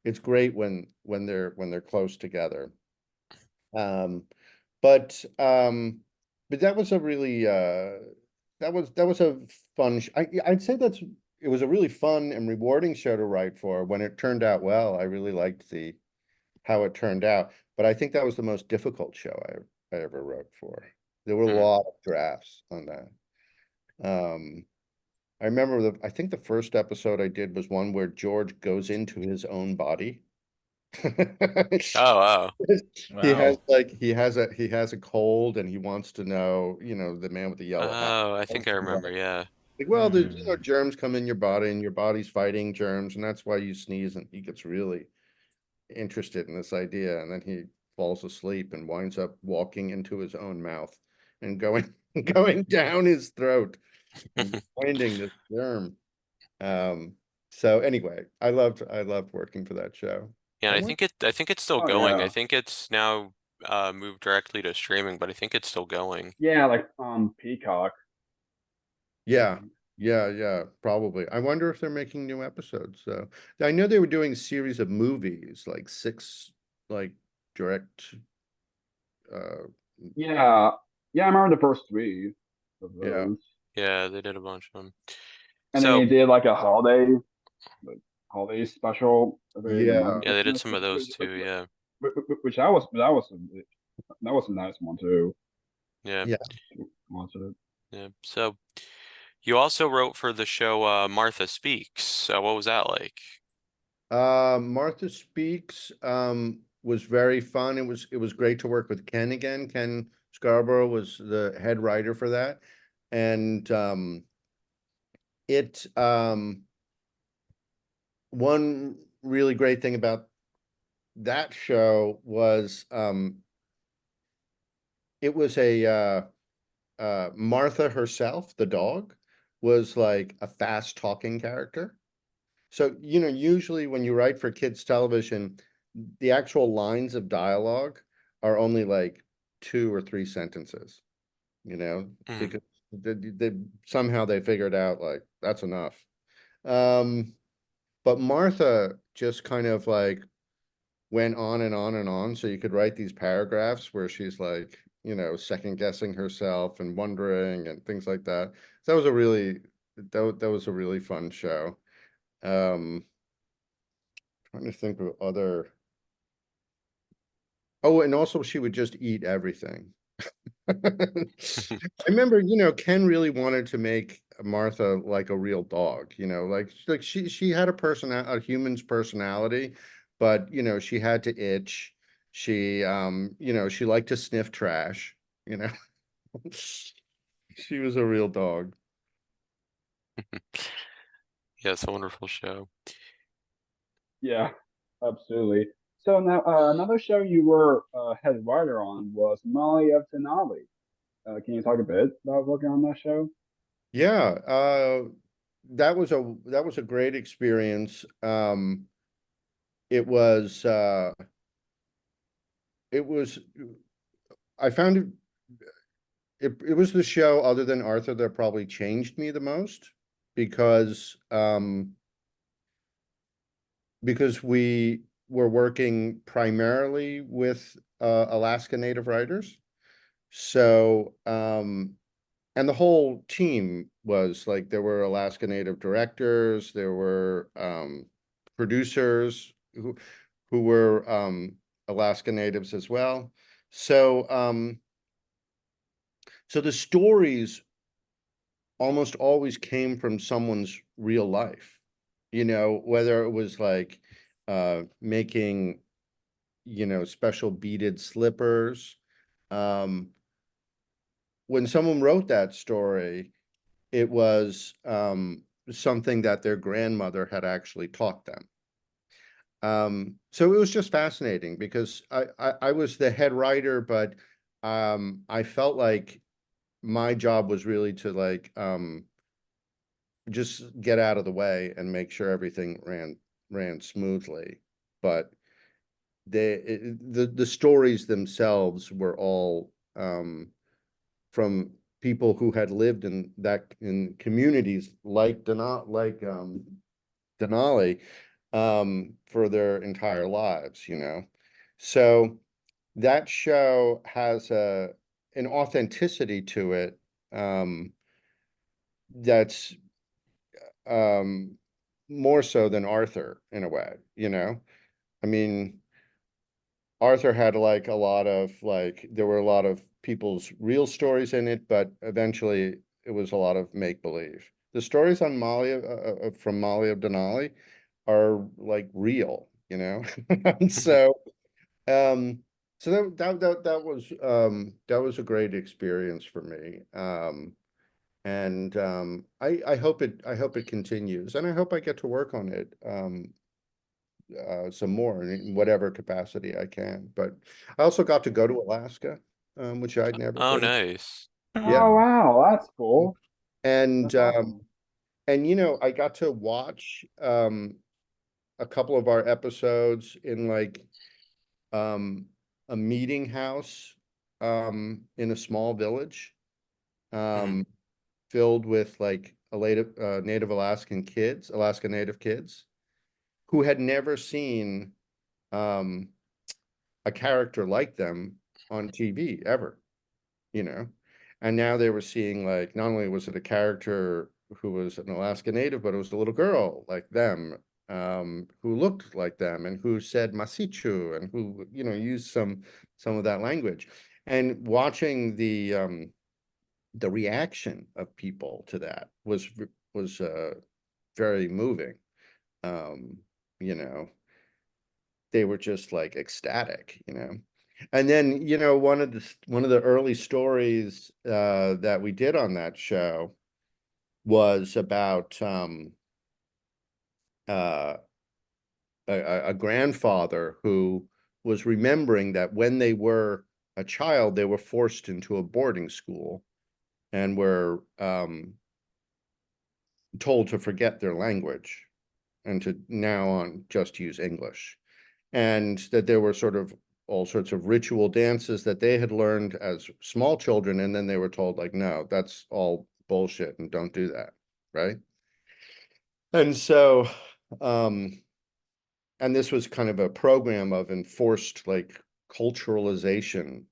it's great when they're close together. Um, but that was a really that was a fun. I'd say it was a really fun and rewarding show to write for. When it turned out well, I really liked the how it turned out. But I think that was the most difficult show I ever wrote for. There were a Mm. lot of drafts on that. I remember I think the first episode I did was one where George goes into his own body. Oh, wow. Wow. He has a cold and he wants to know, the man with the yellow hat. Oh, I think I remember. Yeah. Like, well, there's Hmm. germs come in your body and your body's fighting germs, and that's why you sneeze. And he gets really interested in this idea, and then he falls asleep and winds up walking into his own mouth and going going down his throat and finding this germ. Um, so anyway, I loved working for that show. Yeah, I and went, I think it's still Oh going. I yeah, think it's now moved directly to streaming, but I think it's still going. yeah, like Peacock. I yeah, think. yeah, probably. I wonder if they're making new episodes. So I know they were doing a series of movies, like six, like direct. Uh, Yeah, yeah, I remember the first three of yeah, those, Yeah, they did a bunch of them. and then So, they did like a like, holiday special every yeah, November, yeah, they did Christmas, some of those too. Yeah. which that was a nice one too. Yeah. yeah. Watch it. Yeah. So, you also wrote for the show Martha Speaks. So what was that like? Martha Speaks was very fun. It was great to work with Ken again. Ken Scarborough was the head writer for that. And it one really great thing about that show was it was a Martha herself, the dog, was like a fast talking character. So, usually when you write for kids television, the actual lines of dialogue are only like 2 or 3 sentences, Mm. because somehow they figured out like that's enough. Um, but Martha just kind of like went on and on and on. So you could write these paragraphs where she's like, second guessing herself and wondering and things like that. So that was a really fun show. Um, Trying to think of other. Oh, and also she would just eat everything. I remember, Ken really wanted to make Martha like a real dog, like she had a human's personality, but she had to itch. She liked to sniff trash, you know. She was a real dog. Yeah, it's a wonderful show. Yeah, absolutely. So now another show you were head writer on was Molly of Denali. Can you talk a bit about working on that show? Yeah, that was a great experience. It was it was I found it was the show other than Arthur that probably changed me the most because we were working primarily with Alaska Native writers. So and the whole team was like there were Alaska Native directors, there were producers who were Alaska Natives as well. So so the stories almost always came from someone's real life, whether it was like making, special beaded slippers. Um, when someone wrote that story, it was something that their grandmother had actually taught them. So it was just fascinating because I was the head writer, but I felt like my job was really to like just get out of the way and make sure everything ran smoothly. But the stories themselves were all from people who had lived in communities like Denali for their entire lives, you know. So that show has an authenticity to it that's more so than Arthur in a way, you know. I mean, Arthur had like a lot of like there were a lot of people's real stories in it, but eventually it was a lot of make believe. The stories on Molly from Molly of Denali are like real, you know. And um so that was a great experience for me. And I hope it continues, and I hope I get to work on it some more in whatever capacity I can. But I also got to go to Alaska, which I'd never Oh, been. nice. Yeah. Oh wow, that's cool. And That's awesome. you know, I got to watch a couple of our episodes in like um a meeting house in a small village Mhm. um filled with like Native Alaska Native kids who had never seen um a character like them on TV ever, you know. And now they were seeing like not only was it a character who was an Alaska Native, but it was a little girl like them, who looked like them and who said Masichu and who, you know, used some of that language. And watching the reaction of people to that was very moving. Um, you know, they were just like ecstatic, you know. And then, you know, one of the early stories that we did on that show was about uh, a grandfather who was remembering that when they were a child, they were forced into a boarding school and were told to forget their language and to now on just use English. And that there were sort of all sorts of ritual dances that they had learned as small children, and then they were told like, no, that's all bullshit and don't do that, right? And so and this was kind of a program of enforced like culturalization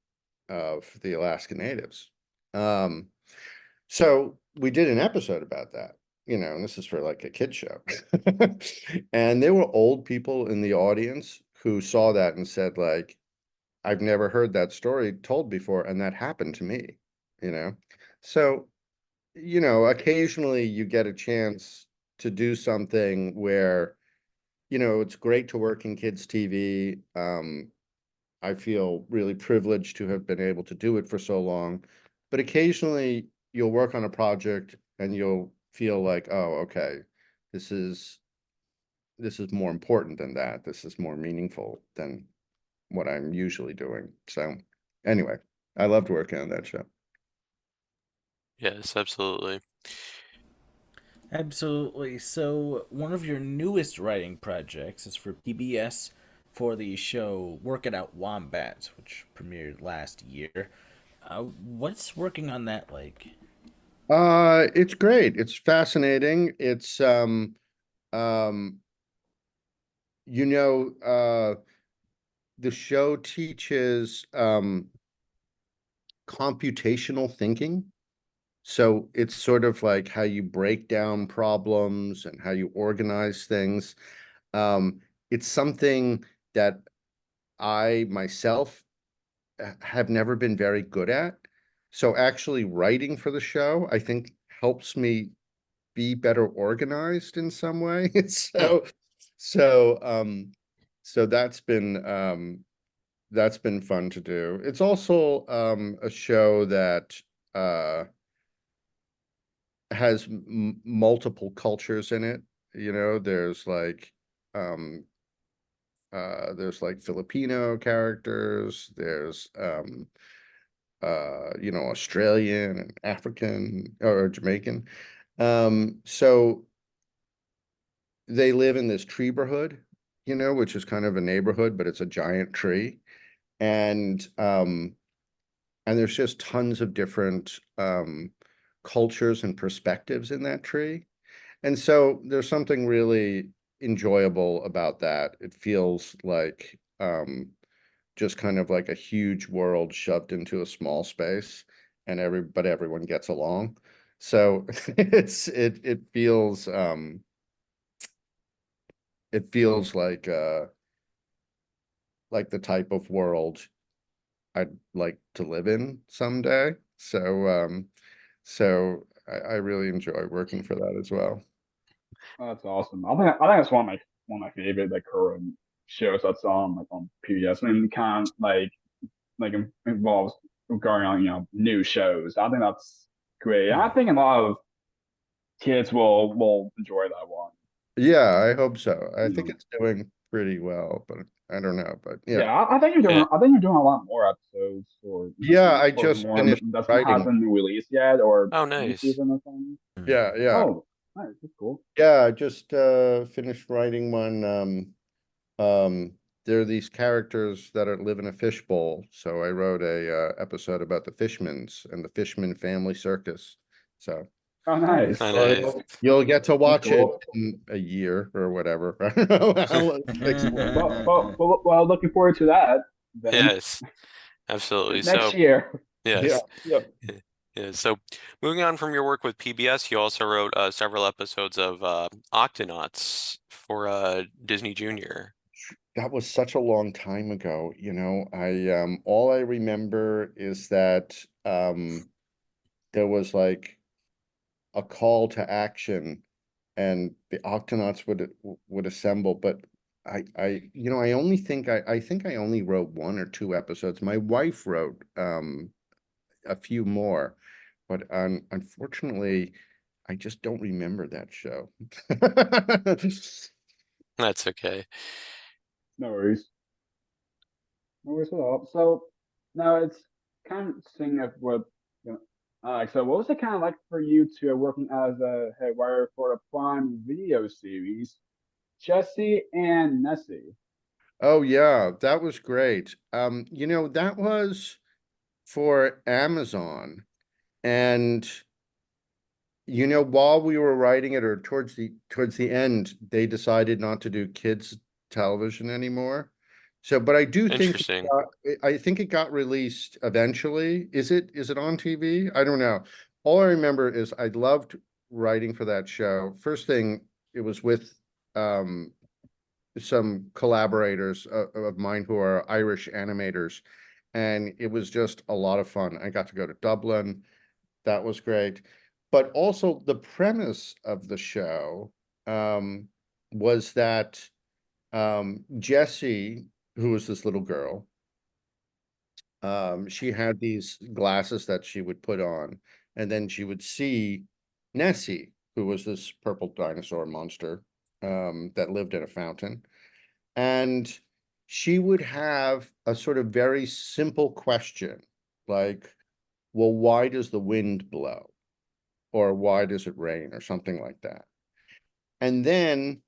of the Alaska Natives. um so we did an episode about that, you know, and this is for like a kid show. And there were old people in the audience who saw that and said like, I've never heard that story told before, and that happened to me, you know? So, you know, occasionally you get a chance to do something where, you know, it's great to work in kids' TV. I feel really privileged to have been able to do it for so long, but occasionally you'll work on a project and you'll feel like, oh, okay, this is this is more important than that. This is more meaningful than what I'm usually doing. So anyway, I loved working on that show. Yes, absolutely. Absolutely. So, one of your newest writing projects is for PBS for the show Work It Out Wombats, which premiered last year. What's working on that like? It's great. It's fascinating. It's um you know, the show teaches computational thinking. So it's sort of like how you break down problems and how you organize things. Um, it's something that I myself have never been very good at. So actually writing for the show, I think helps me be better organized in some way. Hmm. So so that's been fun to do. It's also a show that uh has multiple cultures in it. You know, um there's like Filipino characters, there's you know, Australian and African or Jamaican. So they live in this treeborhood, you know, which is kind of a neighborhood, but it's a giant tree. And and there's just tons of different cultures and perspectives in that tree. And so there's something really enjoyable about that. It feels like just kind of like a huge world shoved into a small space, and everyone gets along. So it feels like the type of world I'd like to live in someday. So I really enjoy working for that as well. That's awesome. I think it's one of my favorite like current shows that's on like on PBS. I mean, kind of like involves going on new shows. I think that's great. I think a lot of kids will enjoy that one. Yeah, I hope so. I You think know. it's doing pretty well, but I don't know. But yeah. Yeah, I think you're Yeah. doing. I think you're doing a lot more episodes, or Yeah, I or just more finished that writing. hasn't been released yet, or Oh, new nice. season or something. Yeah, yeah. Oh, nice, that's cool. Yeah, I just finished writing one. There are these characters that live in a fishbowl. So I wrote a episode about the Fishmans and the Fishman family circus. So Oh, nice. Oh, or nice. you'll get to That's watch it cool. in a year or whatever. I don't know how 6 months. Well, looking forward to that then Yes, absolutely. next So, year. Yeah, yes. yeah. Yeah. So, moving on from your work with PBS, you also wrote several episodes of Octonauts for Disney Junior. That was such a long time ago, you know. I all I remember is that there was like a call to action and the Octonauts would assemble, but I only think I think I only wrote 1 or 2 episodes. My wife wrote a few more, but unfortunately I just don't remember that show. That's okay. No worries. No worries at all. So now it's kind of seeing of what so what was it kind of like for you to working as a head writer for a Prime Video series, Jessy and Nessy? Oh yeah, that was great. That was for Amazon. And while we were writing it or towards the end, they decided not to do kids television anymore. So, but I do think Interesting. I think it got released eventually. Is it on TV? I don't know. All I remember is I loved writing for that show. First thing, it was with um some collaborators of mine who are Irish animators, and it was just a lot of fun. I got to go to Dublin. That was great. But also the premise of the show was that Jessy, who was this little girl, she had these glasses that she would put on, and then she would see Nessy, who was this purple dinosaur monster that lived in a fountain. And she would have a sort of very simple question, like, well, why does the wind blow? Or why does it rain? Or something like that. And then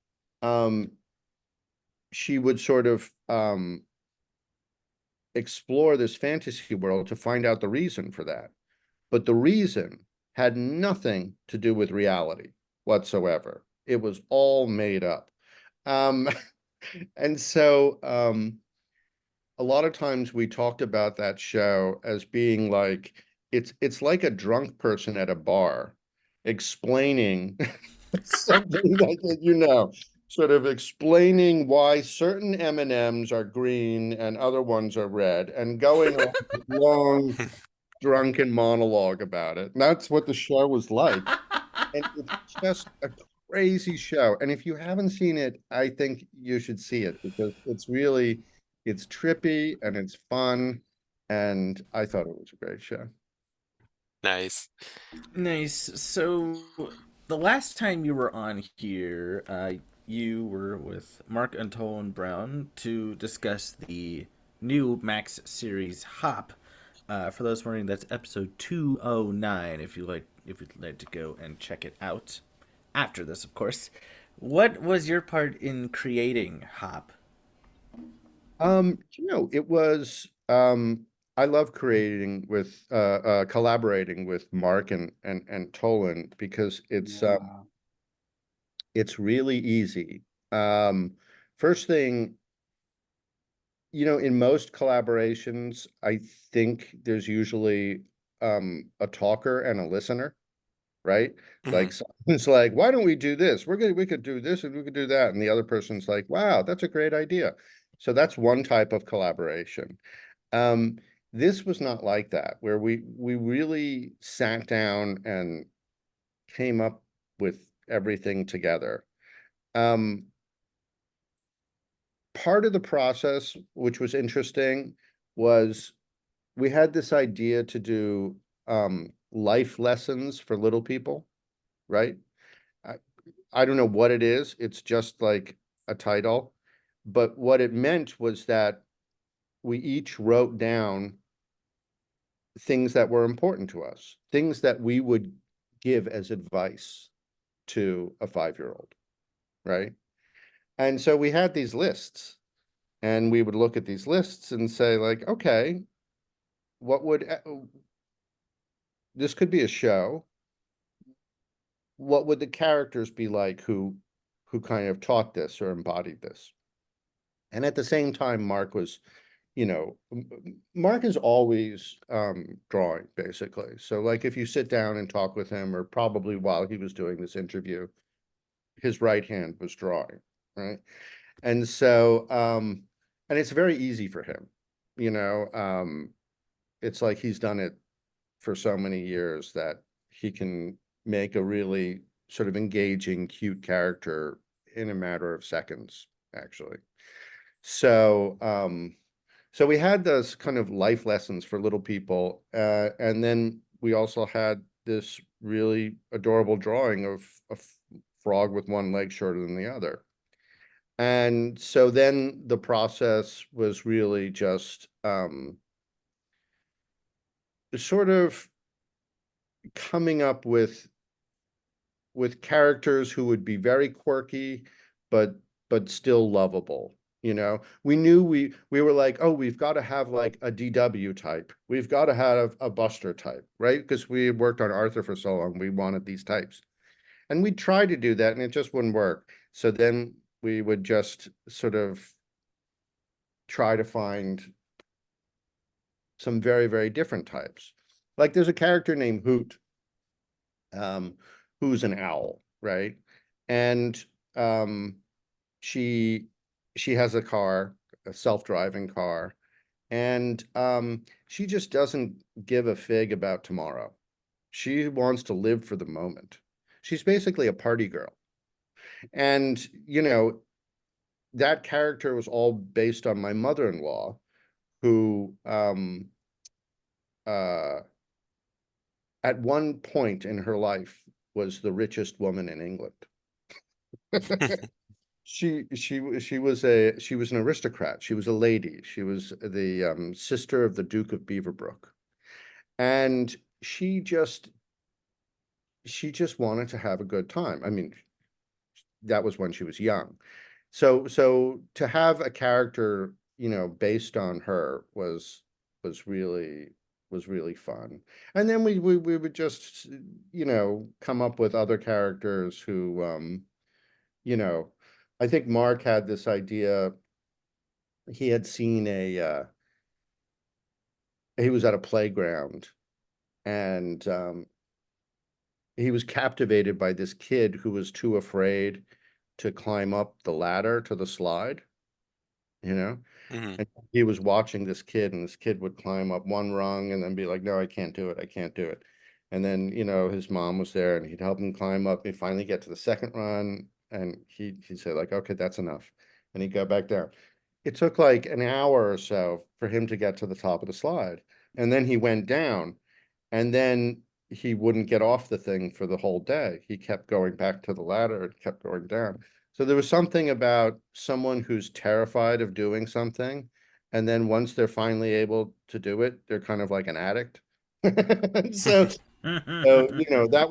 she would sort of explore this fantasy world to find out the reason for that. But the reason had nothing to do with reality whatsoever. It was all made up. Um, and so a lot of times we talked about that show as being like it's like a drunk person at a bar explaining something sort of explaining why certain M&Ms are green and other ones are red, and going on a long drunken monologue about it. And that's what the show was like. And it's just a crazy show. And if you haven't seen it, I think you should see it because it's trippy and it's fun. And I thought it was a great show. Nice. Nice. So the last time you were on here, you were with Mark Antone Brown to discuss the new Max series Hop. For those wondering, that's episode 209. If you'd like to go and check it out after this, of course. What was your part in creating Hop? It was I love creating with collaborating with Mark and Tolan because Yeah. it's really easy. First thing, in most collaborations, I think there's usually a talker and a listener, right? Hmm. Like someone's like, why don't we do this? We could do this and we could do that. And the other person's like, wow, that's a great idea. So that's one type of collaboration. Um, this was not like that, where we really sat down and came up with everything together. Um, Part of the process, which was interesting, was we had this idea to do life lessons for little people, right? I, I don't know what it is. It's just like a title. But what it meant was that we each wrote down things that were important to us, things that we would give as advice to a 5-year-old, right? And so we had these lists, and we would look at these lists and say, like, okay, what would this could be a show? What would the characters be like who kind of taught this or embodied this? And at the same time, Mark is always drawing, basically. So like if you sit down and talk with him, or probably while he was doing this interview, his right hand was drawing, right? And so and it's very easy for him, you know. It's like he's done it for so many years that he can make a really sort of engaging, cute character in a matter of seconds, actually. So, so we had those kind of life lessons for little people, and then we also had this really adorable drawing of a frog with one leg shorter than the other. And so then the process was really just sort of coming up with characters who would be very quirky, but still lovable. We knew we were like, oh, we've got to have like a DW type. We've got to have a Buster type, right? Because we had worked on Arthur for so long, we wanted these types. And we tried to do that and it just wouldn't work. So then we would just sort of try to find some very, very different types. Like there's a character named Hoot, um, who's an owl, right? And um, she she has a car, a self-driving car, and she just doesn't give a fig about tomorrow. She wants to live for the moment. She's basically a party girl. And, that character was all based on my mother-in-law, who uh, at one point in her life was the richest woman in England. She was an aristocrat. She was a lady. She was the sister of the Duke of Beaverbrook, and she just wanted to have a good time. I mean, that was when she was young. So to have a character, based on her was really was really fun. And then we would just, come up with other characters who, you know, I think Mark had this idea. He had seen he was at a playground, and he was captivated by this kid who was too afraid to climb up the ladder to the slide, you know? Hmm. And he was watching this kid, and this kid would climb up one rung and then be like, no, I can't do it. I can't do it. And then, his mom was there and he'd help him climb up. He'd finally get to the second run and he'd say like, okay, that's enough. And he'd go back down. It took like an hour or so for him to get to the top of the slide. And then he went down, and then he wouldn't get off the thing for the whole day. He kept going back to the ladder and kept going down. So there was something about someone who's terrified of doing something, and then once they're finally able to do it, they're kind of like an addict. So, that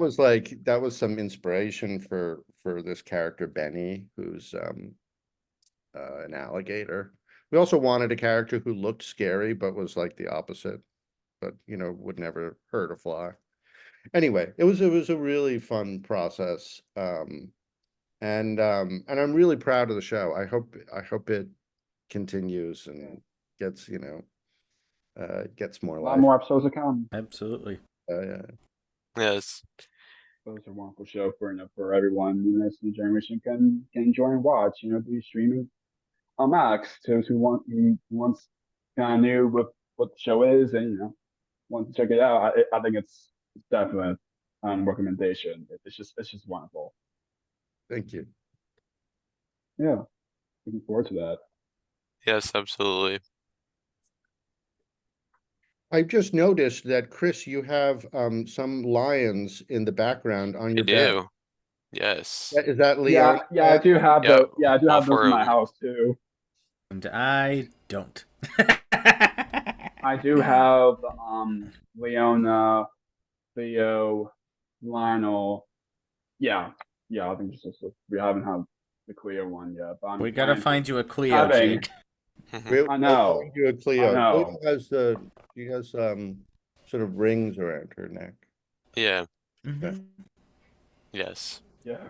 was some inspiration for this character Benny, who's an alligator, We also wanted a character who looked scary, but was like the opposite, but would never hurt a fly. Anyway, it was a really fun process. And I'm really proud of the show. I hope it continues and gets gets more A lot life. more episodes to come. Absolutely. Yeah. Yes. Those are a wonderful show for everyone in this new generation can enjoy and watch. Be streaming on Max to those who once kind of knew what the show is and want to check it out. I think it's definitely recommendation. It's just wonderful. Thank you. Yeah, looking forward to that. Yes, absolutely. I just noticed that, Chris, you have some lions in the background on I your bed. do. Yes. Is that Yeah, Leon? yeah, I do have Yeah, I do all have those four in of my them. house too. And I don't. I do have Leona, Theo, Lionel. Yeah, yeah. I think we haven't had the Cleo one yet, but I'm We gotta trying to find you a Cleo, having. Jake. We'll I know. find you a Cleo. I know. She has sort of rings around her neck. Yeah. Mhm. Yes. Yeah,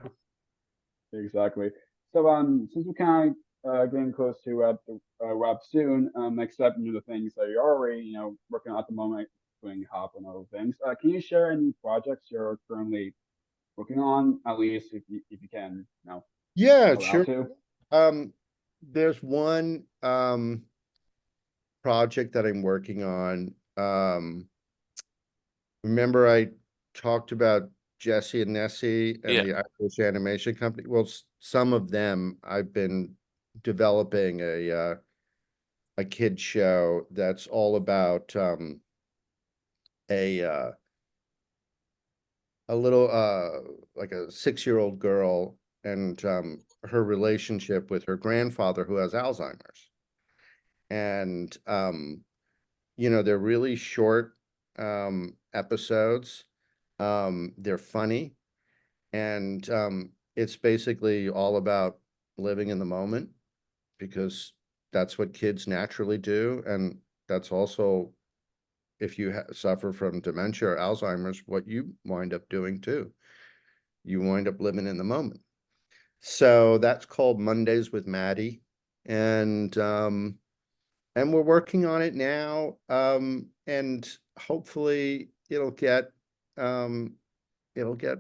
exactly. So since we're kind of getting close to the wrap soon, except the things that you're already working on at the moment, doing hop and other things. Can you share any projects you're currently working on, at least if you can, Yeah, allowed sure. to? There's one project that I'm working on. Remember I talked about Jessy and Nessy and Yeah. the Irish animation company? Well, some of them I've been developing a kid show that's all about a little like a 6-year-old girl and her relationship with her grandfather who has Alzheimer's. And they're really short episodes. They're funny, and it's basically all about living in the moment because that's what kids naturally do, and that's also, if you suffer from dementia or Alzheimer's, what you wind up doing too. You wind up living in the moment. So that's called Mondays with Maddie, and we're working on it now, and hopefully um, it'll get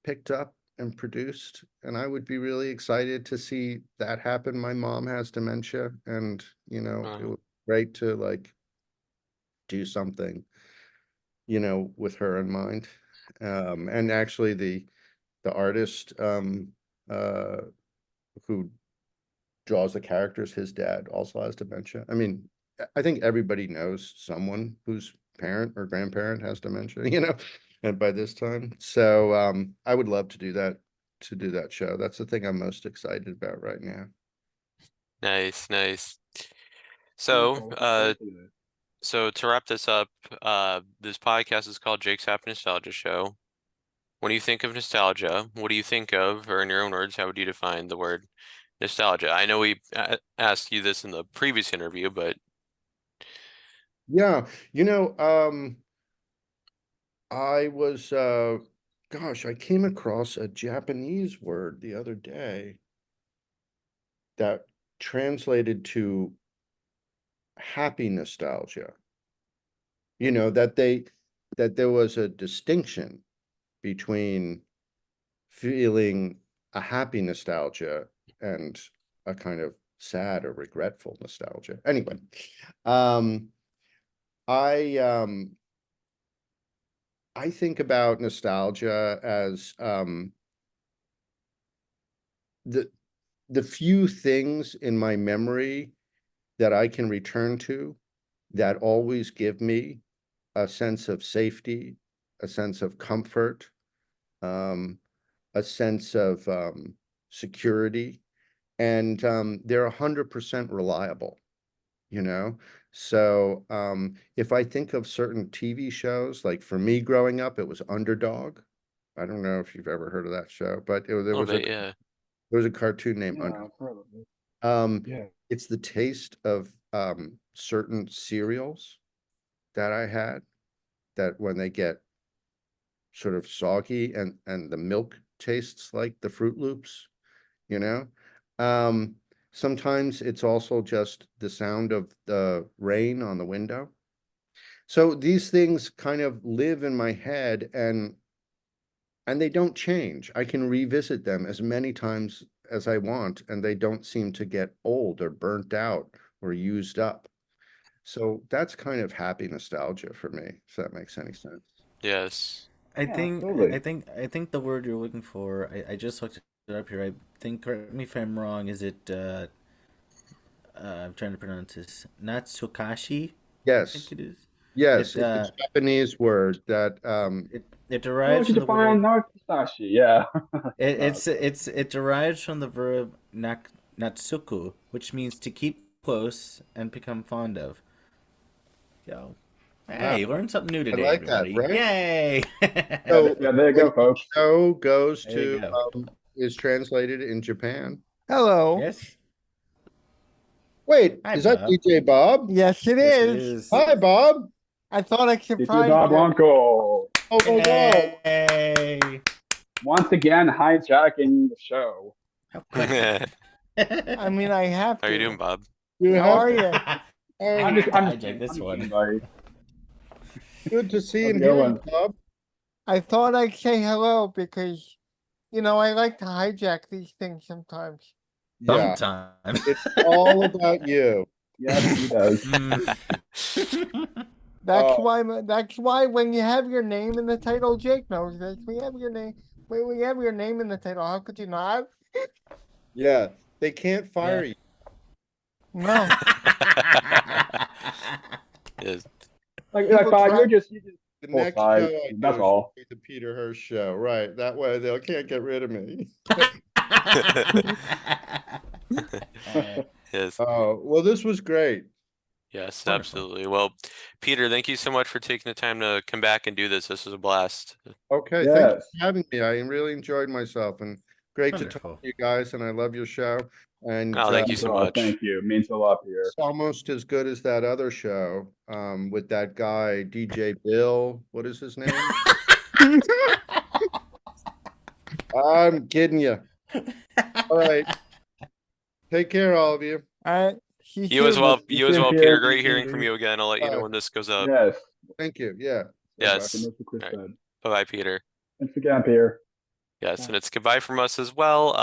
picked up and produced, and I would be really excited to see that happen. My mom has dementia, and it would be great to like do something, with her in mind. And actually the artist uh who draws the characters, his dad also has dementia. I mean, I think everybody knows someone whose parent or grandparent has dementia, and by this time. So I would love to do that show. That's the thing I'm most excited about right now. Nice, nice. So, Wonderful. Looking forward to it. so to wrap this up, this podcast is called Jake's Happy Nostalgia Show. When you think of nostalgia, what do you think of, or in your own words, how would you define the word nostalgia? I know we asked you this in the previous interview, but Yeah, I was gosh, I came across a Japanese word the other day that translated to happy nostalgia. That there was a distinction between feeling a happy nostalgia and a kind of sad or regretful nostalgia. Anyway, um, I I think about nostalgia as the few things in my memory that I can return to that always give me a sense of safety, a sense of comfort, um, a sense of security, and they're 100% reliable, you know? So if I think of certain TV shows, like for me growing up, it was Underdog. I don't know if you've ever heard of that show, but a little bit, yeah. there was a cartoon named Yeah, I've heard of it. Yeah. It's the taste of certain cereals that I had, that when they get sort of soggy and the milk tastes like the Fruit Loops, you know. Sometimes it's also just the sound of the rain on the window. So these things kind of live in my head, and they don't change. I can revisit them as many times as I want, and they don't seem to get old or burnt out or used up. So that's kind of happy nostalgia for me, if that makes any sense. Yes. I Yeah, think absolutely. I think the word you're looking for. I just looked it up here. I think, correct me if I'm wrong. Is it? I'm trying to pronounce this. Natsukashi. I think Yes, it is. yes, It it's a Japanese word that it How derives would you from the define word. Narkisashi? Yeah. No, It derives from the verb natsuku, which means to keep close and become fond of. Yo, wow, hey, learn something new I today, like that, everybody! right? Yay! So yeah, there you when go, the folks. show goes There you to go. is translated in Japan. Hello. Yes. Wait, Hi, is that Bob. DJ Bob? Yes, it Yes, it is. is. Hi, Bob. I thought I DJ surprised Bob you. Blanco. Oh my God. Yay! Once again, hijacking the show. How How could I mean, I have to. you doing, Bob? You How have are you? I'm I just, get to I'm just, hijack this I'm just one. kidding, buddy. good to see How's and it hear you, going? Bob. I thought I'd say hello because, I like to hijack these things sometimes. Yeah, Sometimes. it's all about you. Yes, he does. Mm. That's why when you have your name in the title, Jake knows this. We have your name. When we have your name in the title, how could you not? Yeah, they can't fire you. No. Yes. Like People Bob, try- you're just The full next size. show I That's do all. should be the Peter Hirsch show, right? That way they can't get rid of me. Yes. Oh, well, this was great. Yes, Wonderful. absolutely. Well, Peter, thank you so much for taking the time to come back and do this. This was a blast. Okay, thank you Yes. for having me. I really enjoyed myself, and great to talk Wonderful. to you guys, and I love your show. And Oh, thank you so much. Thank you. It means a lot here. it's almost as good as that other show with that guy, DJ Bill. What is his name? I'm kidding you. All right. Take care, all of you. All right. You as well, You you as too, well, Peter. Peter. Great You too, hearing from Peter. you again. I'll let you know Bye. when this goes up. Yes. Thank you. Yeah. Yes. That's what Chris All right. said. Bye-bye, Peter. Thanks again, Peter. Yes, Yeah. and it's goodbye from us as well.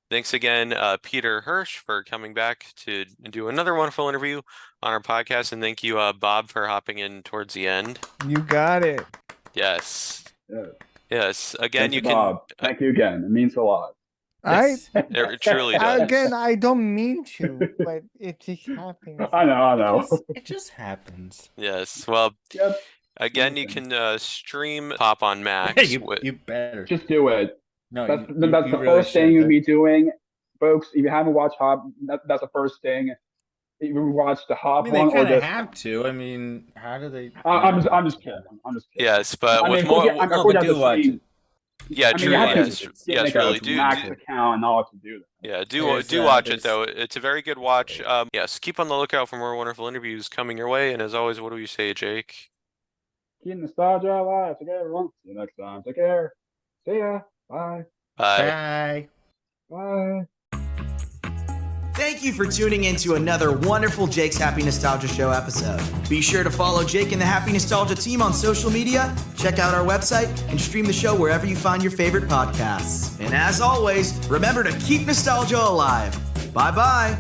Thanks again, Peter Hirsch, for coming back to do another wonderful interview on our podcast, and thank you, Bob, for hopping in towards the end. You got it. Yes, Yes. yes. Again, Thanks, you can. Bob. Thank you again. It means a lot. Yes. It truly does. Again, I don't mean to, but it just happens. I know. It just happens. Yes. Well, Yep. again, you can stream Pop on Max. You better. Just do it. No, That's you the really first thing should. you'll be doing, folks. If you haven't watched Hop, that's the first thing. If you watch the I Hop mean, they one or kind of the. have to. I mean, how do they? I'm just kidding. I'm just kidding. Yes, but I with mean, more. of course, No, of course but you have do to watch stream. it. Yeah, I mean, truly. you have to Yes, still yes, make really. a Do Max account and all to do that. Yeah, There's, do watch it there's- though. It's a very good watch. Yes, keep on the lookout for more wonderful interviews coming your way. And as always, what do we say, Jake? Keep nostalgia alive. Take care, everyone. See you next time. Take care. See ya. Bye. Bye. Bye. Bye. Thank you for tuning in to another wonderful Jake's Happy Nostalgia Show episode. Be sure to follow Jake and the Happy Nostalgia team on social media, check out our website, and stream the show wherever you find your favorite podcasts. And as always, remember to keep nostalgia alive. Bye-bye.